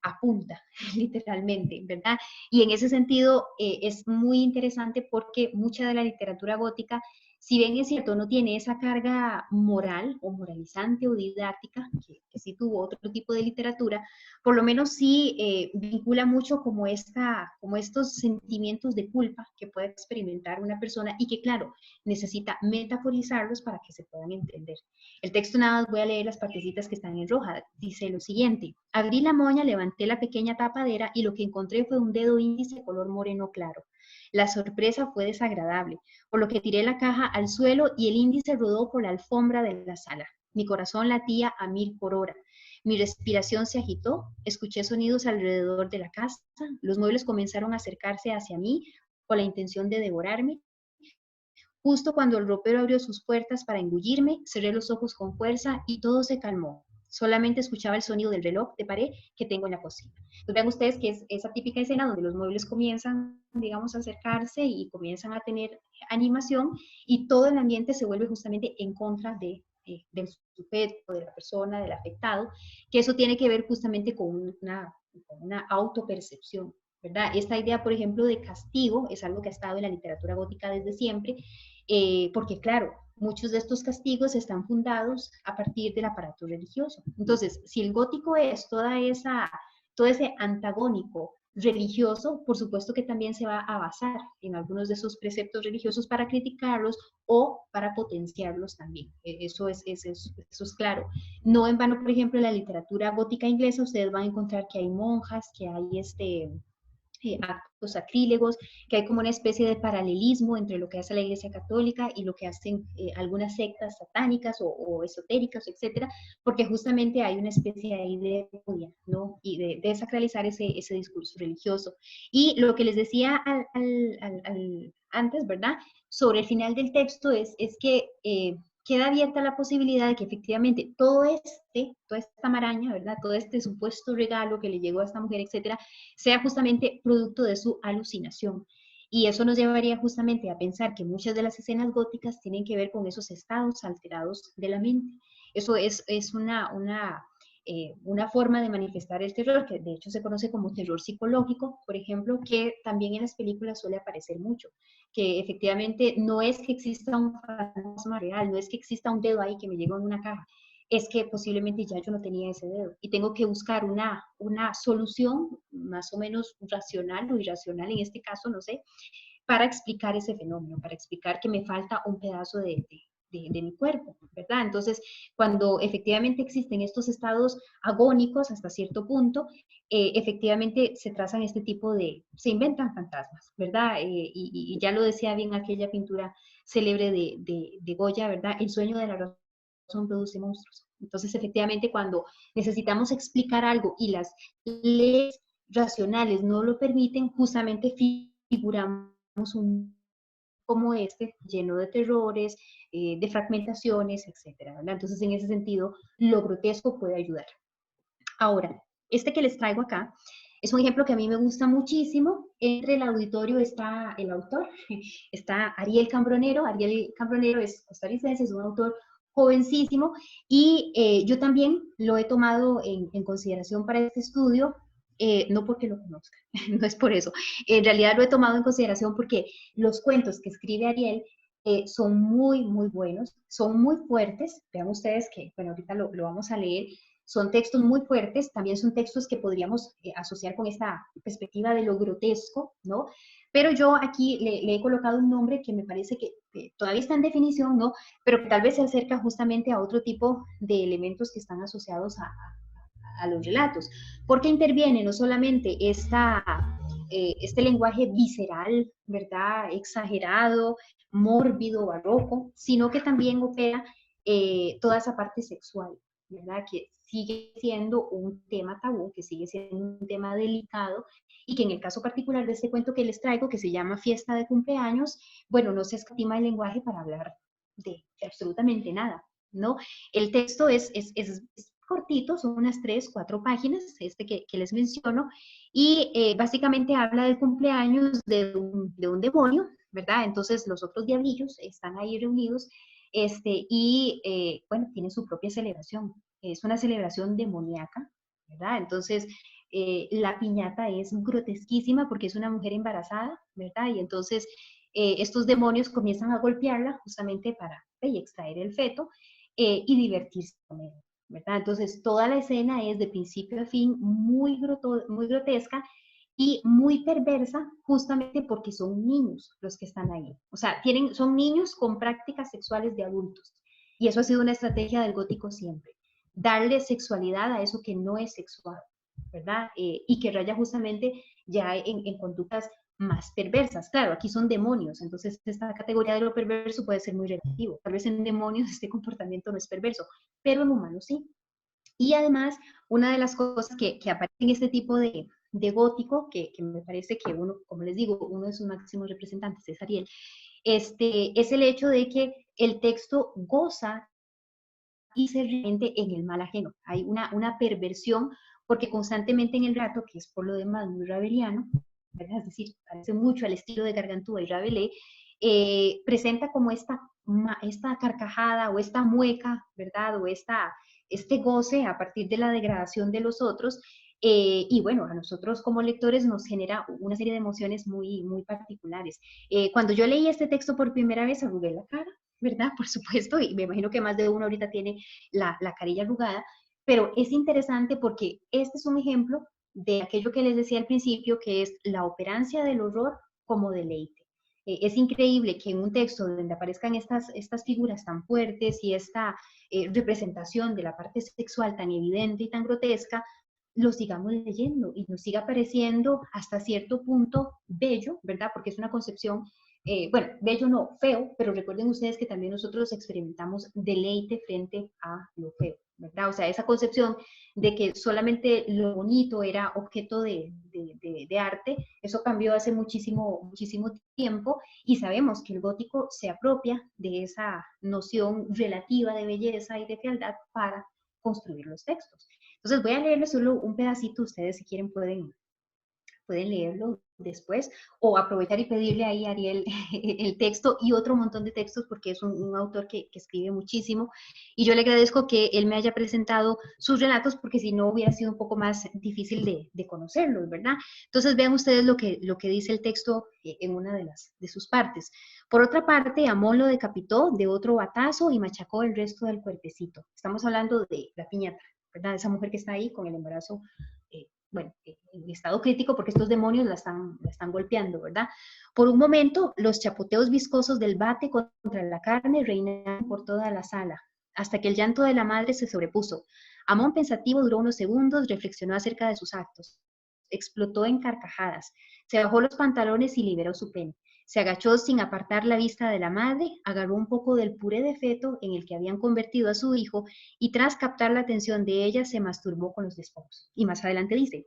apunta, literalmente, ¿verdad? Y en ese sentido es muy interesante porque mucha de la literatura gótica, si bien es cierto, no tiene esa carga moral o moralizante o didáctica, que sí tuvo otro tipo de literatura, por lo menos sí vincula mucho como estos sentimientos de culpa que puede experimentar una persona, y que, claro, necesita metaforizarlos para que se puedan entender. El texto, nada más voy a leer las partecitas que están en roja. Dice lo siguiente: abrí la moña, levanté la pequeña tapadera y lo que encontré fue un dedo índice color moreno claro. La sorpresa fue desagradable, por lo que tiré la caja al suelo y el índice rodó por la alfombra de la sala. Mi corazón latía a 1000 por hora. Mi respiración se agitó, escuché sonidos alrededor de la casa, los muebles comenzaron a acercarse hacia mí con la intención de devorarme. Justo cuando el ropero abrió sus puertas para engullirme, cerré los ojos con fuerza y todo se calmó. Solamente escuchaba el sonido del reloj de pared que tengo en la cocina. Entonces vean ustedes que es esa típica escena donde los muebles comienzan, digamos, a acercarse y comienzan a tener animación, y todo el ambiente se vuelve justamente en contra del sujeto, de la persona, del afectado, que eso tiene que ver justamente con una autopercepción, ¿verdad? Esta idea, por ejemplo, de castigo es algo que ha estado en la literatura gótica desde siempre, porque claro, muchos de estos castigos están fundados a partir del aparato religioso. Entonces, si el gótico es todo ese antagónico religioso, por supuesto que también se va a basar en algunos de esos preceptos religiosos para criticarlos o para potenciarlos también. Eso es claro. No en vano, por ejemplo, en la literatura gótica inglesa, ustedes van a encontrar que hay monjas, que hay actos sacrílegos, que hay como una especie de paralelismo entre lo que hace la Iglesia Católica y lo que hacen algunas sectas satánicas o esotéricas, etcétera, porque justamente hay una especie ahí de repudia, ¿no? Y de desacralizar ese discurso religioso. Y lo que les decía antes, ¿verdad? Sobre el final del texto es que queda abierta la posibilidad de que efectivamente toda esta maraña, ¿verdad? Todo este supuesto regalo que le llegó a esta mujer, etcétera, sea justamente producto de su alucinación. Y eso nos llevaría justamente a pensar que muchas de las escenas góticas tienen que ver con esos estados alterados de la mente. Eso es una forma de manifestar el terror, que de hecho se conoce como terror psicológico, por ejemplo, que también en las películas suele aparecer mucho, que efectivamente no es que exista un fantasma real, no es que exista un dedo ahí que me llegó en una caja, es que posiblemente ya yo no tenía ese dedo y tengo que buscar una solución más o menos racional o irracional en este caso, no sé, para explicar ese fenómeno, para explicar que me falta un pedazo de mi cuerpo, ¿verdad? Entonces, cuando efectivamente existen estos estados agónicos hasta cierto punto, efectivamente se trazan se inventan fantasmas, ¿verdad? Y ya lo decía bien aquella pintura célebre de Goya, ¿verdad? El sueño de la razón produce monstruos. Entonces, efectivamente, cuando necesitamos explicar algo y las leyes racionales no lo permiten, justamente figuramos un como este, lleno de terrores, de fragmentaciones, etcétera, ¿verdad? Entonces, en ese sentido, lo grotesco puede ayudar. Ahora, este que les traigo acá es un ejemplo que a mí me gusta muchísimo. Entre el auditorio está el autor, está Ariel Cambronero. Ariel Cambronero es costarricense, es un autor jovencísimo y yo también lo he tomado en consideración para este estudio, no porque lo conozca, no es por eso. En realidad lo he tomado en consideración porque los cuentos que escribe Ariel son muy, muy buenos, son muy fuertes. Vean ustedes que, bueno, ahorita lo vamos a leer. Son textos muy fuertes, también son textos que podríamos asociar con esta perspectiva de lo grotesco, ¿no? Pero yo aquí le he colocado un nombre que me parece que todavía está en definición, ¿no? Pero que tal vez se acerca justamente a otro tipo de elementos que están asociados a los relatos, porque interviene no solamente este lenguaje visceral, ¿verdad? Exagerado, mórbido, barroco, sino que también opera toda esa parte sexual, ¿verdad? Que sigue siendo un tema tabú, que sigue siendo un tema delicado y que en el caso particular de este cuento que les traigo, que se llama Fiesta de Cumpleaños, bueno, no se escatima el lenguaje para hablar de absolutamente nada, ¿no? El texto es cortito, son unas 3, 4 páginas, que les menciono, y básicamente habla del cumpleaños de un demonio, ¿verdad? Entonces los otros diablillos están ahí reunidos y bueno, tienen su propia celebración. Es una celebración demoníaca, ¿verdad? Entonces la piñata es grotesquísima porque es una mujer embarazada, ¿verdad? Y entonces estos demonios comienzan a golpearla justamente para extraer el feto y divertirse con él, ¿verdad? Entonces toda la escena es de principio a fin muy grotesca y muy perversa justamente porque son niños los que están ahí. O sea, son niños con prácticas sexuales de adultos. Y eso ha sido una estrategia del gótico siempre. Darle sexualidad a eso que no es sexual, ¿verdad? Y que raya justamente ya en conductas más perversas. Claro, aquí son demonios, entonces esta categoría de lo perverso puede ser muy relativo. Tal vez en demonios este comportamiento no es perverso, pero en humanos sí. Y además, una de las cosas que aparece en este tipo de gótico, que me parece que uno, como les digo, uno de sus máximos representantes es Ariel, es el hecho de que el texto goza y se realmente en el mal ajeno. Hay una perversión porque constantemente en el rato, que es por lo demás muy rabeliano, ¿verdad? Es decir, parece mucho al estilo de Gargantúa y Rabelais, presenta como esta carcajada o esta mueca, ¿verdad? O este goce a partir de la degradación de los otros, Y bueno, a nosotros como lectores nos genera una serie de emociones muy, muy particulares. Cuando yo leí este texto por primera vez, arrugué la cara, ¿verdad? Por supuesto, y me imagino que más de uno ahorita tiene la carilla arrugada, pero es interesante porque este es un ejemplo de aquello que les decía al principio, que es la operancia del horror como deleite. Es increíble que en un texto donde aparezcan estas figuras tan fuertes y esta representación de la parte sexual tan evidente y tan grotesca, lo sigamos leyendo y nos siga pareciendo hasta cierto punto bello, ¿verdad? Porque es una concepción, bueno, bello no, feo, pero recuerden ustedes que también nosotros experimentamos deleite frente a lo feo, ¿verdad? O sea, esa concepción de que solamente lo bonito era objeto de arte, eso cambió hace muchísimo, muchísimo tiempo y sabemos que el gótico se apropia de esa noción relativa de belleza y de fealdad para construir los textos. Entonces voy a leerles solo un pedacito, ustedes si quieren pueden leerlo después o aprovechar y pedirle ahí a Ariel el texto y otro montón de textos porque es un autor que escribe muchísimo y yo le agradezco que él me haya presentado sus relatos porque si no hubiera sido un poco más difícil de conocerlos, ¿verdad? Entonces vean ustedes lo que dice el texto en una de sus partes. Por otra parte, Amón lo decapitó de otro batazo y machacó el resto del cuerpecito. Estamos hablando de la piñata, ¿verdad? Esa mujer que está ahí con el embarazo bueno, en estado crítico porque estos demonios la están golpeando, ¿verdad? Por un momento, los chapoteos viscosos del bate contra la carne reinaron por toda la sala, hasta que el llanto de la madre se sobrepuso. Amón pensativo duró unos segundos, reflexionó acerca de sus actos. Explotó en carcajadas, se bajó los pantalones y liberó su pene. Se agachó sin apartar la vista de la madre, agarró un poco del puré de feto en el que habían convertido a su hijo y tras captar la atención de ella se masturbó con los despojos. Y más adelante dice,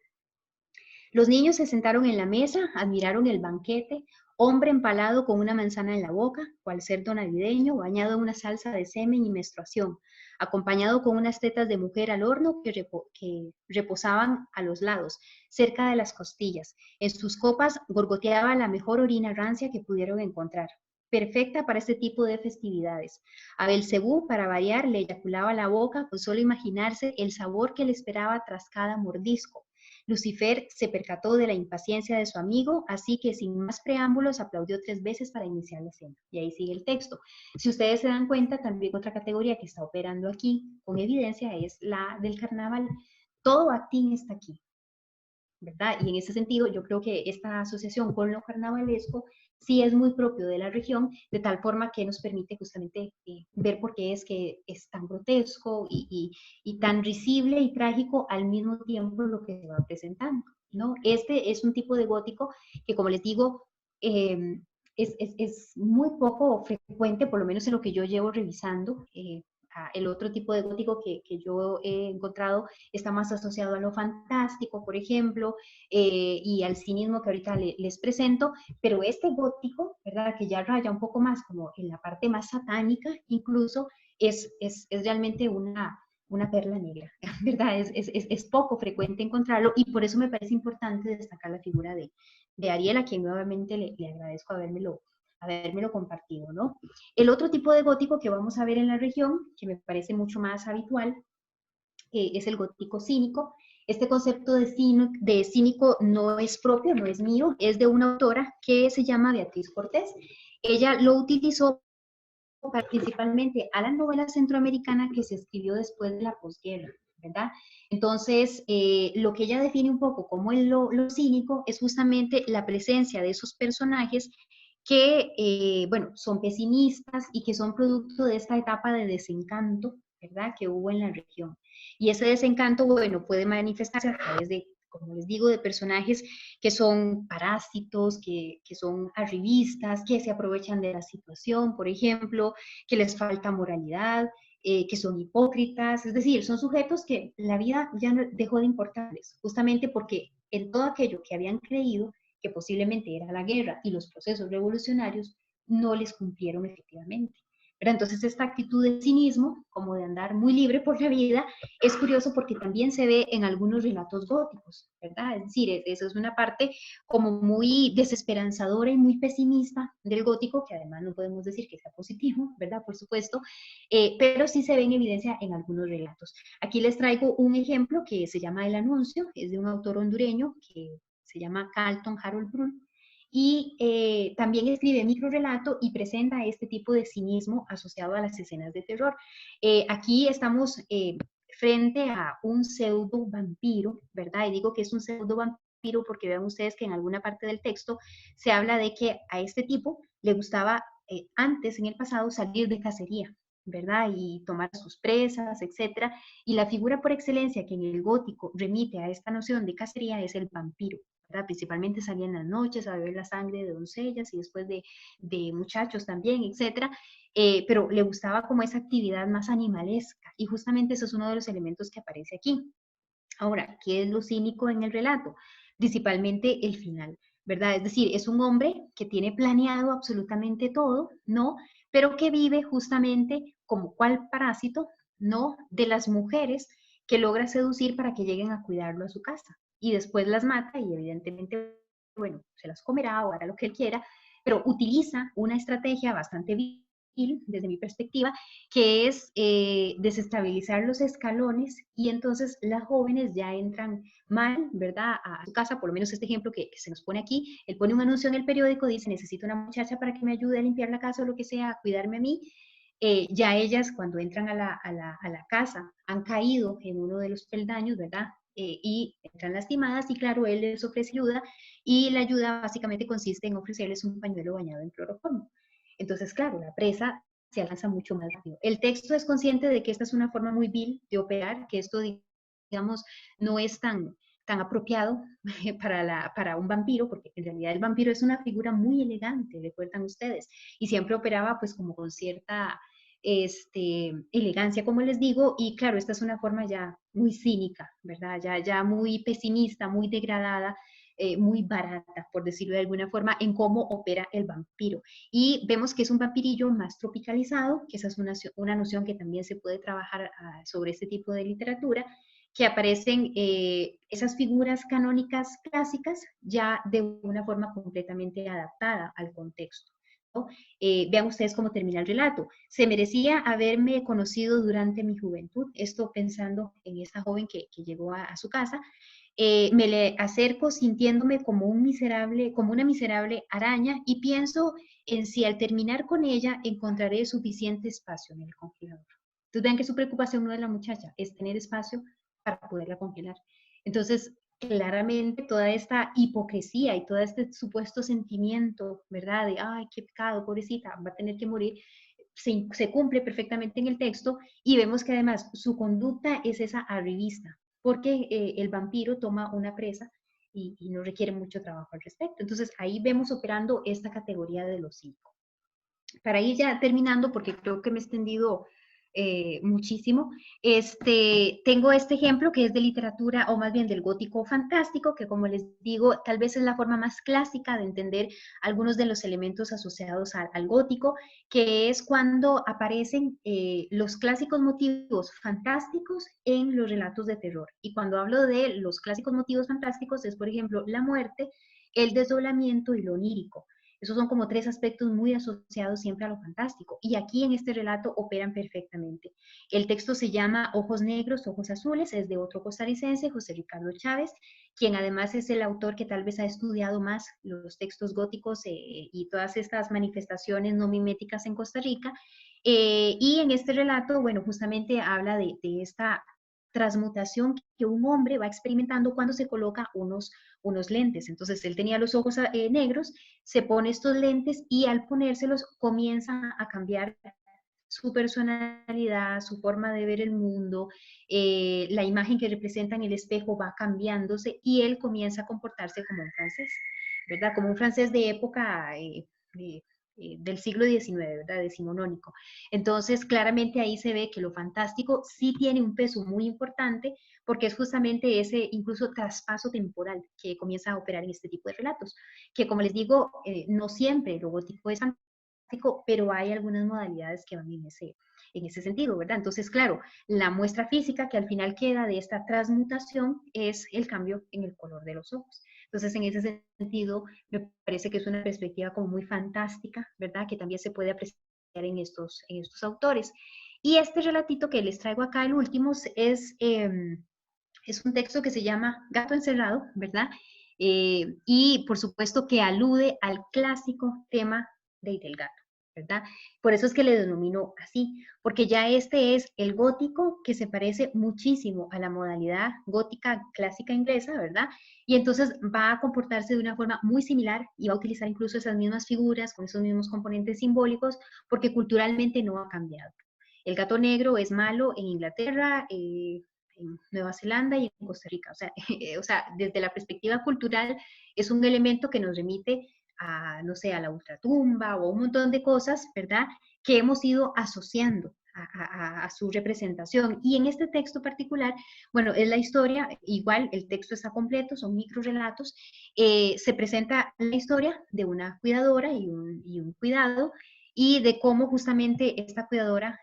los niños se sentaron en la mesa, admiraron el banquete, hombre empalado con una manzana en la boca, cual cerdo navideño, bañado en una salsa de semen y menstruación, acompañado con unas tetas de mujer al horno que reposaban a los lados, cerca de las costillas. En sus copas gorgoteaba la mejor orina rancia que pudieron encontrar, perfecta para este tipo de festividades. A Belcebú, para variar, le eyaculaba la boca con solo imaginarse el sabor que le esperaba tras cada mordisco. Lucifer se percató de la impaciencia de su amigo, así que sin más preámbulos aplaudió 3 veces para iniciar la cena. Y ahí sigue el texto. Si ustedes se dan cuenta, también otra categoría que está operando aquí con evidencia es la del carnaval. Todo actín está aquí, ¿verdad? Y en ese sentido, yo creo que esta asociación con lo carnavalesco sí es muy propio de la región, de tal forma que nos permite justamente ver por qué es que es tan grotesco y tan risible y trágico al mismo tiempo lo que se va presentando, ¿no? Este es un tipo de gótico que, como les digo, es muy poco frecuente, por lo menos en lo que yo llevo revisando. El otro tipo de gótico que yo he encontrado está más asociado a lo fantástico, por ejemplo, y al cinismo que ahorita les presento, pero este gótico, ¿verdad? Que ya raya un poco más como en la parte más satánica, incluso es realmente una perla negra, ¿verdad? Es poco frecuente encontrarlo y por eso me parece importante destacar la figura de Ariel, a quien nuevamente le agradezco habérmelo compartido, ¿no? El otro tipo de gótico que vamos a ver en la región, que me parece mucho más habitual, es el gótico cínico. Este concepto de cínico no es propio, no es mío, es de una autora que se llama Beatriz Cortés. Ella lo utilizó principalmente a la novela centroamericana que se escribió después de la posguerra, ¿verdad? Entonces, lo que ella define un poco como lo cínico es justamente la presencia de esos personajes que, bueno, son pesimistas y que son producto de esta etapa de desencanto, ¿verdad?, que hubo en la región. Y ese desencanto, bueno, puede manifestarse a través de, como les digo, de personajes que son parásitos, que son arribistas, que se aprovechan de la situación, por ejemplo, que les falta moralidad, que son hipócritas, es decir, son sujetos que la vida ya no dejó de importarles, justamente porque en todo aquello que habían creído, que posiblemente era la guerra y los procesos revolucionarios, no les cumplieron efectivamente, ¿verdad? Entonces esta actitud de cinismo, como de andar muy libre por la vida, es curioso porque también se ve en algunos relatos góticos, ¿verdad? Es decir, eso es una parte como muy desesperanzadora y muy pesimista del gótico, que además no podemos decir que sea positivo, ¿verdad? Por supuesto, pero sí se ve en evidencia en algunos relatos. Aquí les traigo un ejemplo que se llama El Anuncio, es de un autor hondureño que se llama Carlton Harold Brun, y también escribe microrelato y presenta este tipo de cinismo asociado a las escenas de terror. Aquí estamos frente a un pseudo vampiro, ¿verdad? Y digo que es un pseudo vampiro porque vean ustedes que en alguna parte del texto se habla de que a este tipo le gustaba antes, en el pasado, salir de cacería, ¿verdad? Y tomar sus presas, etcétera. Y la figura por excelencia que en el gótico remite a esta noción de cacería es el vampiro, ¿verdad? Principalmente salía en las noches a beber la sangre de doncellas y después de muchachos también, etcétera. Pero le gustaba como esa actividad más animalesca y justamente eso es uno de los elementos que aparece aquí. Ahora, ¿qué es lo cínico en el relato? Principalmente el final, ¿verdad? Es decir, es un hombre que tiene planeado absolutamente todo, ¿no? Pero que vive justamente como cual parásito, ¿no? De las mujeres que logra seducir para que lleguen a cuidarlo a su casa. Y después las mata y evidentemente, bueno, se las comerá o hará lo que él quiera, pero utiliza una estrategia bastante vil desde mi perspectiva, que es desestabilizar los escalones y entonces las jóvenes ya entran mal, ¿verdad? A su casa, por lo menos este ejemplo que se nos pone aquí, él pone un anuncio en el periódico, dice, necesito una muchacha para que me ayude a limpiar la casa o lo que sea, a cuidarme a mí. Ya ellas cuando entran a la casa han caído en uno de los peldaños, ¿verdad? Y entran lastimadas y claro, él les ofrece ayuda y la ayuda básicamente consiste en ofrecerles un pañuelo bañado en cloroformo. Entonces, claro, la presa se avanza mucho más rápido. El texto es consciente de que esta es una forma muy vil de operar, que esto, digamos, no es tan apropiado para un vampiro, porque en realidad el vampiro es una figura muy elegante, recuerdan ustedes, y siempre operaba pues como con cierta elegancia, como les digo, y claro, esta es una forma ya muy cínica, ¿verdad? Ya muy pesimista, muy degradada, muy barata, por decirlo de alguna forma, en cómo opera el vampiro. Y vemos que es un vampirillo más tropicalizado, que esa es una noción que también se puede trabajar sobre este tipo de literatura, que aparecen esas figuras canónicas clásicas ya de una forma completamente adaptada al contexto. ¿No? Vean ustedes cómo termina el relato. Se merecía haberme conocido durante mi juventud, esto pensando en esta joven que llegó a su casa, me le acerco sintiéndome como como una miserable araña y pienso en si al terminar con ella encontraré suficiente espacio en el congelador. Entonces vean que su preocupación no es la muchacha, es tener espacio para poderla congelar. Entonces, claramente toda esta hipocresía y todo este supuesto sentimiento, ¿verdad? De, ay, qué pecado, pobrecita, va a tener que morir, se cumple perfectamente en el texto y vemos que además su conducta es esa arribista, porque el vampiro toma una presa y no requiere mucho trabajo al respecto. Entonces ahí vemos operando esta categoría de los cinco. Para ir ya terminando, porque creo que me he extendido muchísimo, tengo este ejemplo que es de literatura, o más bien del gótico fantástico, que como les digo, tal vez es la forma más clásica de entender algunos de los elementos asociados al gótico, que es cuando aparecen los clásicos motivos fantásticos en los relatos de terror. Y cuando hablo de los clásicos motivos fantásticos es, por ejemplo, la muerte, el desdoblamiento y lo onírico. Esos son como tres aspectos muy asociados siempre a lo fantástico. Y aquí en este relato operan perfectamente. El texto se llama Ojos Negros, Ojos Azules, es de otro costarricense, José Ricardo Chávez, quien además es el autor que tal vez ha estudiado más los textos góticos y todas estas manifestaciones no miméticas en Costa Rica. Y en este relato, bueno, justamente habla de esta transmutación que un hombre va experimentando cuando se coloca unos lentes. Entonces él tenía los ojos negros, se pone estos lentes y al ponérselos comienza a cambiar su personalidad, su forma de ver el mundo, la imagen que representa en el espejo va cambiándose y él comienza a comportarse como un francés, ¿verdad? Como un francés de época del siglo XIX, ¿verdad? Decimonónico. Entonces, claramente ahí se ve que lo fantástico sí tiene un peso muy importante porque es justamente ese incluso traspaso temporal que comienza a operar en este tipo de relatos, que como les digo, no siempre lo gótico es fantástico, pero hay algunas modalidades que van en ese sentido, ¿verdad? Entonces, claro, la muestra física que al final queda de esta transmutación es el cambio en el color de los ojos. Entonces, en ese sentido, me parece que es una perspectiva como muy fantástica, ¿verdad? Que también se puede apreciar en estos autores. Y este relatito que les traigo acá, el último, es un texto que se llama Gato Encerrado, ¿verdad? Y por supuesto que alude al clásico tema del gato, ¿verdad? Por eso es que le denomino así, porque ya este es el gótico que se parece muchísimo a la modalidad gótica clásica inglesa, ¿verdad? Y entonces va a comportarse de una forma muy similar y va a utilizar incluso esas mismas figuras con esos mismos componentes simbólicos, porque culturalmente no ha cambiado. El gato negro es malo en Inglaterra, en Nueva Zelanda y en Costa Rica. O sea, desde la perspectiva cultural es un elemento que nos remite a, no sé, a la ultratumba o a un montón de cosas, ¿verdad? Que hemos ido asociando a su representación. Y en este texto particular, bueno, es la historia, igual el texto está completo, son microrelatos, se presenta la historia de una cuidadora y un cuidado, y de cómo justamente esta cuidadora,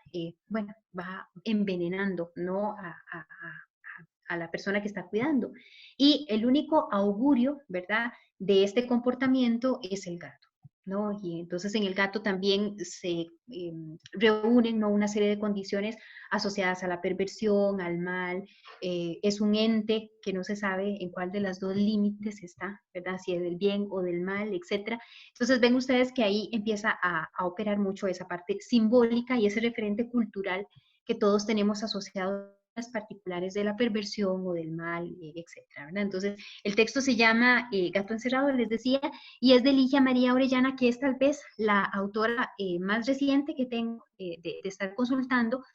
bueno, va envenenando, ¿no? A la persona que está cuidando. Y el único augurio, ¿verdad?, de este comportamiento es el gato, ¿no? Y entonces en el gato también se reúnen, ¿no?, una serie de condiciones asociadas a la perversión, al mal. Es un ente que no se sabe en cuál de las dos límites está, ¿verdad?, si es del bien o del mal, etcétera. Entonces ven ustedes que ahí empieza a operar mucho esa parte simbólica y ese referente cultural que todos tenemos asociado a las particulares de la perversión o del mal, etcétera, ¿verdad? Entonces, el texto se llama Gato Encerrado, les decía, y es de Ligia María Orellana, que es tal vez la autora más reciente que tengo de estar consultando,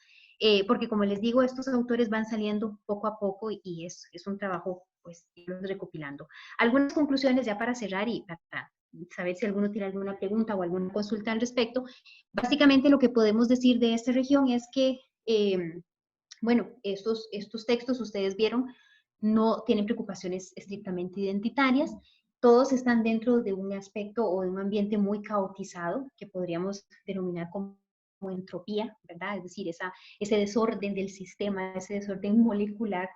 porque como les digo, estos autores van saliendo poco a poco y es un trabajo, pues, irlos recopilando. Algunas conclusiones ya para cerrar y para saber si alguno tiene alguna pregunta o alguna consulta al respecto. Básicamente lo que podemos decir de esta región es que, bueno, estos textos, ustedes vieron, no tienen preocupaciones estrictamente identitarias, todos están dentro de un aspecto o de un ambiente muy caotizado, que podríamos denominar como entropía, ¿verdad? Es decir, ese desorden del sistema, ese desorden molecular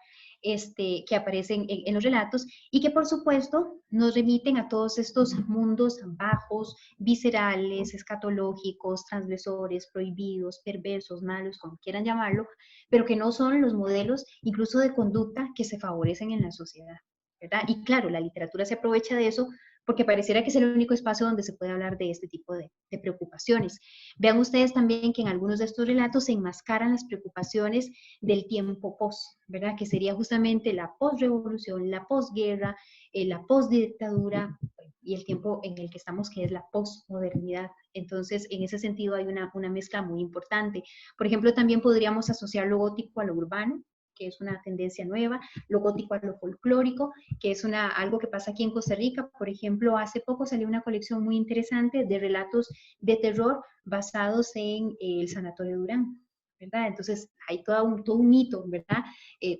que aparecen en los relatos y que por supuesto nos remiten a todos estos mundos bajos, viscerales, escatológicos, transgresores, prohibidos, perversos, malos, como quieran llamarlo, pero que no son los modelos incluso de conducta que se favorecen en la sociedad, ¿verdad? Y claro, la literatura se aprovecha de eso porque pareciera que es el único espacio donde se puede hablar de este tipo de preocupaciones. Vean ustedes también que en algunos de estos relatos se enmascaran las preocupaciones del tiempo post, ¿verdad? Que sería justamente la postrevolución, la posguerra, la postdictadura y el tiempo en el que estamos, que es la postmodernidad. Entonces, en ese sentido hay una mezcla muy importante. Por ejemplo, también podríamos asociar lo gótico a lo urbano, que es una tendencia nueva, lo gótico a lo folclórico, que es algo que pasa aquí en Costa Rica. Por ejemplo, hace poco salió una colección muy interesante de relatos de terror basados en el Sanatorio Durán, ¿verdad? Entonces hay todo un mito, ¿verdad?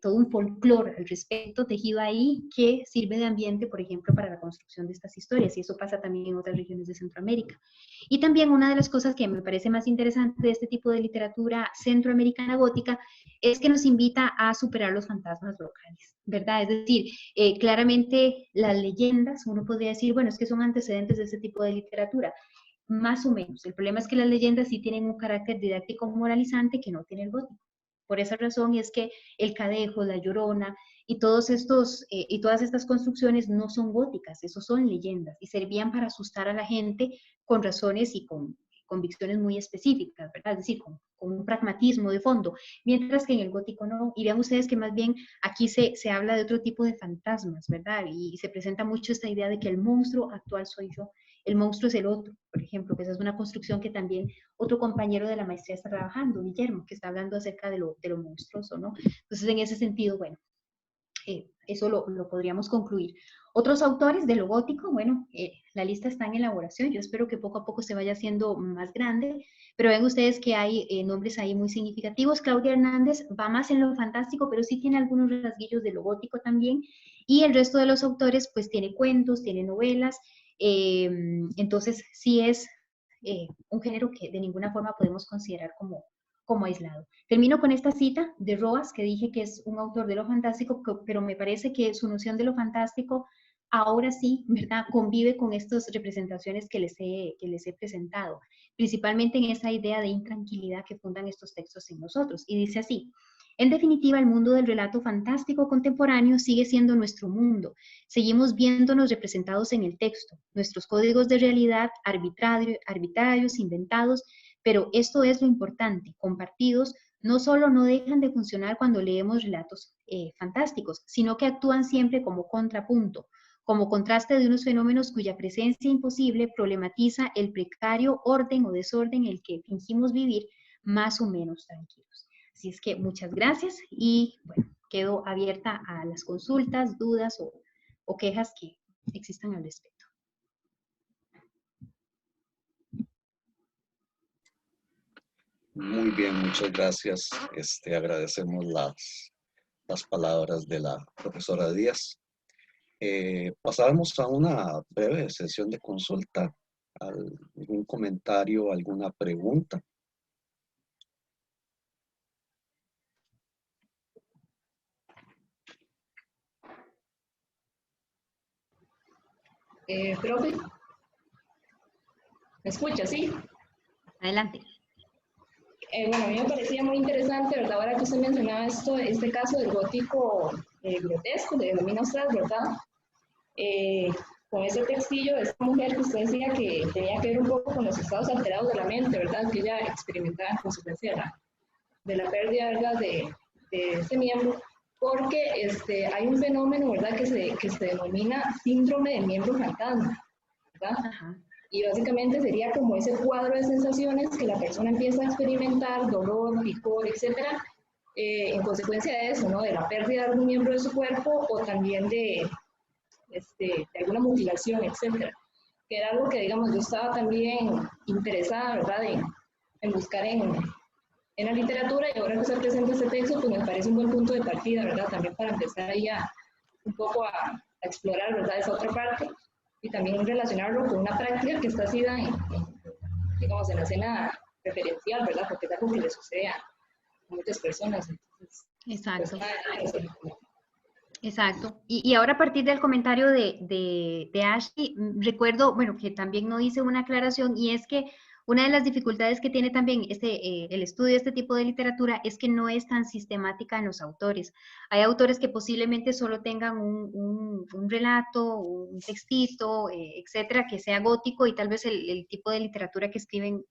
Todo un folclore al respecto tejido ahí que sirve de ambiente, por ejemplo, para la construcción de estas historias, y eso pasa también en otras regiones de Centroamérica. Y también una de las cosas que me parece más interesante de este tipo de literatura centroamericana gótica es que nos invita a superar los fantasmas locales, ¿verdad? Es decir, claramente las leyendas, uno podría decir, bueno, es que son antecedentes de este tipo de literatura, más o menos. El problema es que las leyendas sí tienen un carácter didáctico moralizante que no tiene el gótico. Por esa razón es que el Cadejo, la Llorona y todas estas construcciones no son góticas, esos son leyendas y servían para asustar a la gente con razones y con convicciones muy específicas, ¿verdad? Es decir, con un pragmatismo de fondo, mientras que en el gótico no. Y vean ustedes que más bien aquí se habla de otro tipo de fantasmas, ¿verdad? Y se presenta mucho esta idea de que el monstruo actual soy yo, el monstruo es el otro, por ejemplo, que esa es una construcción que también otro compañero de la maestría está trabajando, Guillermo, que está hablando acerca de lo monstruoso, ¿no? Entonces, en ese sentido, bueno, eso lo podríamos concluir. Otros autores de lo gótico, bueno, la lista está en elaboración, yo espero que poco a poco se vaya haciendo más grande, pero ven ustedes que hay nombres ahí muy significativos. Claudia Hernández va más en lo fantástico, pero sí tiene algunos rasguillos de lo gótico también, y el resto de los autores pues tiene cuentos, tiene novelas, entonces sí es un género que de ninguna forma podemos considerar como aislado. Termino con esta cita de Roas, que dije que es un autor de lo fantástico, pero me parece que su noción de lo fantástico ahora sí, ¿verdad?, convive con estas representaciones que les he presentado, principalmente en esa idea de intranquilidad que fundan estos textos en nosotros. Y dice así: en definitiva, el mundo del relato fantástico contemporáneo sigue siendo nuestro mundo. Seguimos viéndonos representados en el texto, nuestros códigos de realidad arbitrarios, inventados, pero esto es lo importante, compartidos, no solo no dejan de funcionar cuando leemos relatos fantásticos, sino que actúan siempre como contrapunto, como contraste de unos fenómenos cuya presencia imposible problematiza el precario orden o desorden en el que fingimos vivir más o menos tranquilos. Así es que muchas gracias y bueno, quedo abierta a las consultas, dudas o quejas que existan al respecto. Muy bien, muchas gracias. Agradecemos las palabras de la profesora Díaz. Pasamos a una breve sesión de consulta. ¿Algún comentario, alguna pregunta? Profe, ¿me escucha, sí? Adelante. Bueno, a mí me parecía muy interesante, ¿verdad? Ahora que usted mencionaba este caso del gótico grotesco, de denomina usted, ¿verdad? Con ese textillo de esta mujer que usted decía que tenía que ver un poco con los estados alterados de la mente, ¿verdad? Que ella experimentaba en consecuencia de la pérdida, ¿verdad? De ese miembro, porque hay un fenómeno, ¿verdad? Que se denomina síndrome de miembro fantasma, ¿verdad? Ajá. Y básicamente sería como ese cuadro de sensaciones que la persona empieza a experimentar, dolor, picor, etcétera, en consecuencia de eso, ¿no? De la pérdida de algún miembro de su cuerpo o también de alguna mutilación, etcétera. Que era algo que, digamos, yo estaba también interesada, ¿verdad?, en buscar en la literatura, y ahora que se presenta este texto, pues me parece un buen punto de partida, ¿verdad?, también para empezar ahí un poco a explorar, ¿verdad?, esa otra parte, y también relacionarlo con una práctica que está así digamos, en la escena referencial, ¿verdad?, porque es algo que le sucede a muchas personas. Entonces, exacto. Pues, Exacto. Y ahora a partir del comentario de Ashley, recuerdo, bueno, que también no hice una aclaración, y es que una de las dificultades que tiene también el estudio de este tipo de literatura es que no es tan sistemática en los autores. Hay autores que posiblemente solo tengan un relato, un textito, etcétera, que sea gótico, y tal vez el tipo de literatura que escriben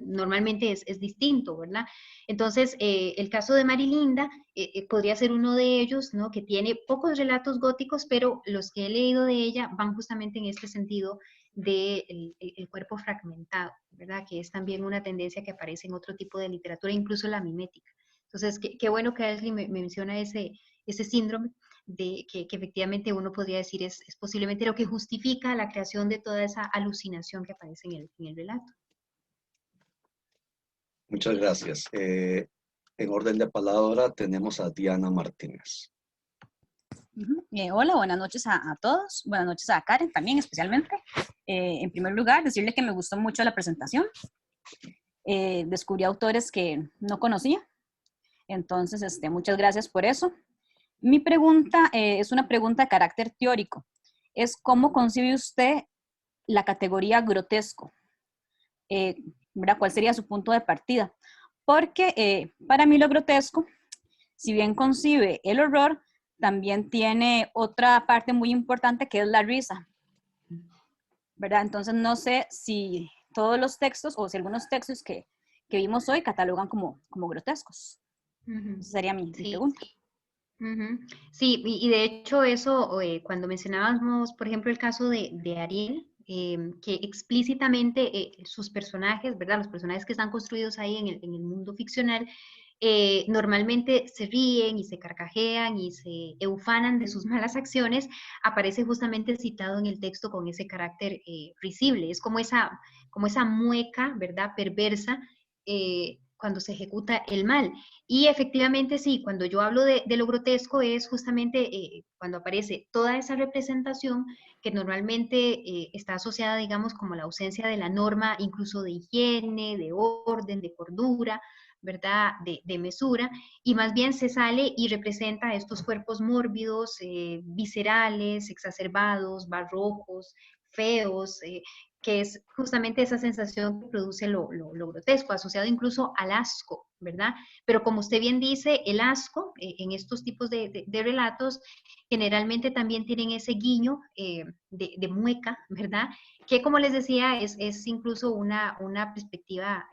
normalmente es distinto, ¿verdad? Entonces, el caso de Marilinda podría ser uno de ellos, ¿no?, que tiene pocos relatos góticos, pero los que he leído de ella van justamente en este sentido del cuerpo fragmentado, ¿verdad?, que es también una tendencia que aparece en otro tipo de literatura, incluso la mimética. Entonces, qué bueno que Ashley me menciona ese síndrome, de que efectivamente uno podría decir es posiblemente lo que justifica la creación de toda esa alucinación que aparece en el relato. Muchas gracias. En orden de palabra tenemos a Diana Martínez. Hola, buenas noches a todos. Buenas noches a Karen también, especialmente. En primer lugar, decirle que me gustó mucho la presentación. Descubrí autores que no conocía. Entonces, muchas gracias por eso. Mi pregunta es una pregunta de carácter teórico. Es ¿cómo concibe usted la categoría grotesco? ¿Verdad? ¿Cuál sería su punto de partida? Porque para mí lo grotesco, si bien concibe el horror, también tiene otra parte muy importante que es la risa, ¿verdad? Entonces no sé si todos los textos o si algunos textos que vimos hoy catalogan como grotescos. Esa sería mi pregunta. Sí, y de hecho eso, cuando mencionábamos, por ejemplo, el caso de Ariel, que explícitamente sus personajes, ¿verdad?, los personajes que están construidos ahí en el mundo ficcional, normalmente se ríen y se carcajean y se eufanan de sus malas acciones, aparece justamente citado en el texto con ese carácter risible. Es como esa mueca, ¿verdad?, perversa, cuando se ejecuta el mal. Y efectivamente sí, cuando yo hablo de lo grotesco es justamente cuando aparece toda esa representación que normalmente está asociada, digamos, como la ausencia de la norma, incluso de higiene, de orden, de cordura, ¿verdad? De mesura, y más bien se sale y representa estos cuerpos mórbidos, viscerales, exacerbados, barrocos, feos, que es justamente esa sensación que produce lo grotesco, asociado incluso al asco, ¿verdad? Pero como usted bien dice, el asco en estos tipos de relatos generalmente también tienen ese guiño de mueca, ¿verdad? Que como les decía, es incluso una perspectiva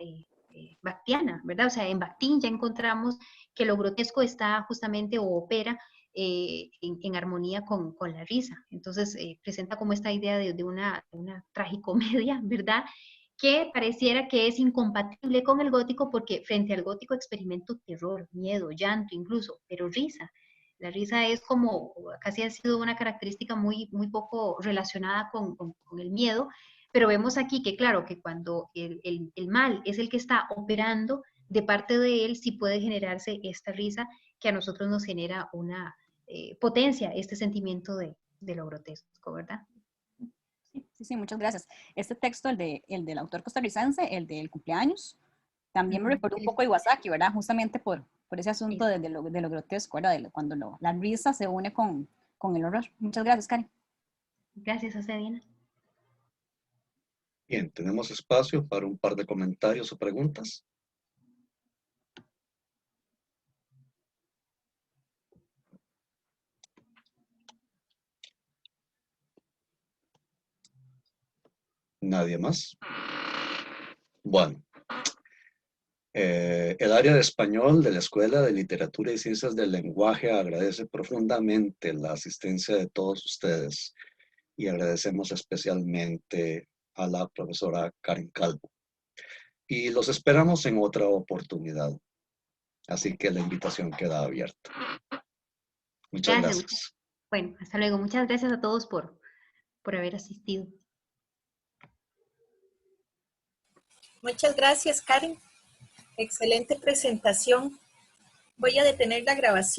bactiana, ¿verdad? O sea, en Bakhtin ya encontramos que lo grotesco está justamente o opera en armonía con la risa. Entonces, presenta como esta idea de una tragicomedia, ¿verdad? Que pareciera que es incompatible con el gótico porque frente al gótico experimento terror, miedo, llanto incluso, pero risa. La risa es como, casi ha sido una característica muy, muy poco relacionada con el miedo, pero vemos aquí que claro, que cuando el mal es el que está operando, de parte de él sí puede generarse esta risa que a nosotros nos genera una potencia, este sentimiento de lo grotesco, ¿verdad? Sí, muchas gracias. Este texto, el del autor costarricense, el del cumpleaños, también me recordó un poco a Iwasaki, ¿verdad? Justamente por ese asunto de lo grotesco, ¿verdad? Cuando la risa se une con el horror. Muchas gracias, Karen. Gracias a usted, Diana. Bien, tenemos espacio para un par de comentarios o preguntas. ¿Nadie más? Bueno, el área de español de la Escuela de Literatura y Ciencias del Lenguaje agradece profundamente la asistencia de todos ustedes y agradecemos especialmente a la profesora Karen Calvo. Y los esperamos en otra oportunidad. Así que la invitación queda abierta. Muchas gracias. Bueno, hasta luego. Muchas gracias a todos por haber asistido. Muchas gracias, Karen. Excelente presentación. Voy a detener la grabación.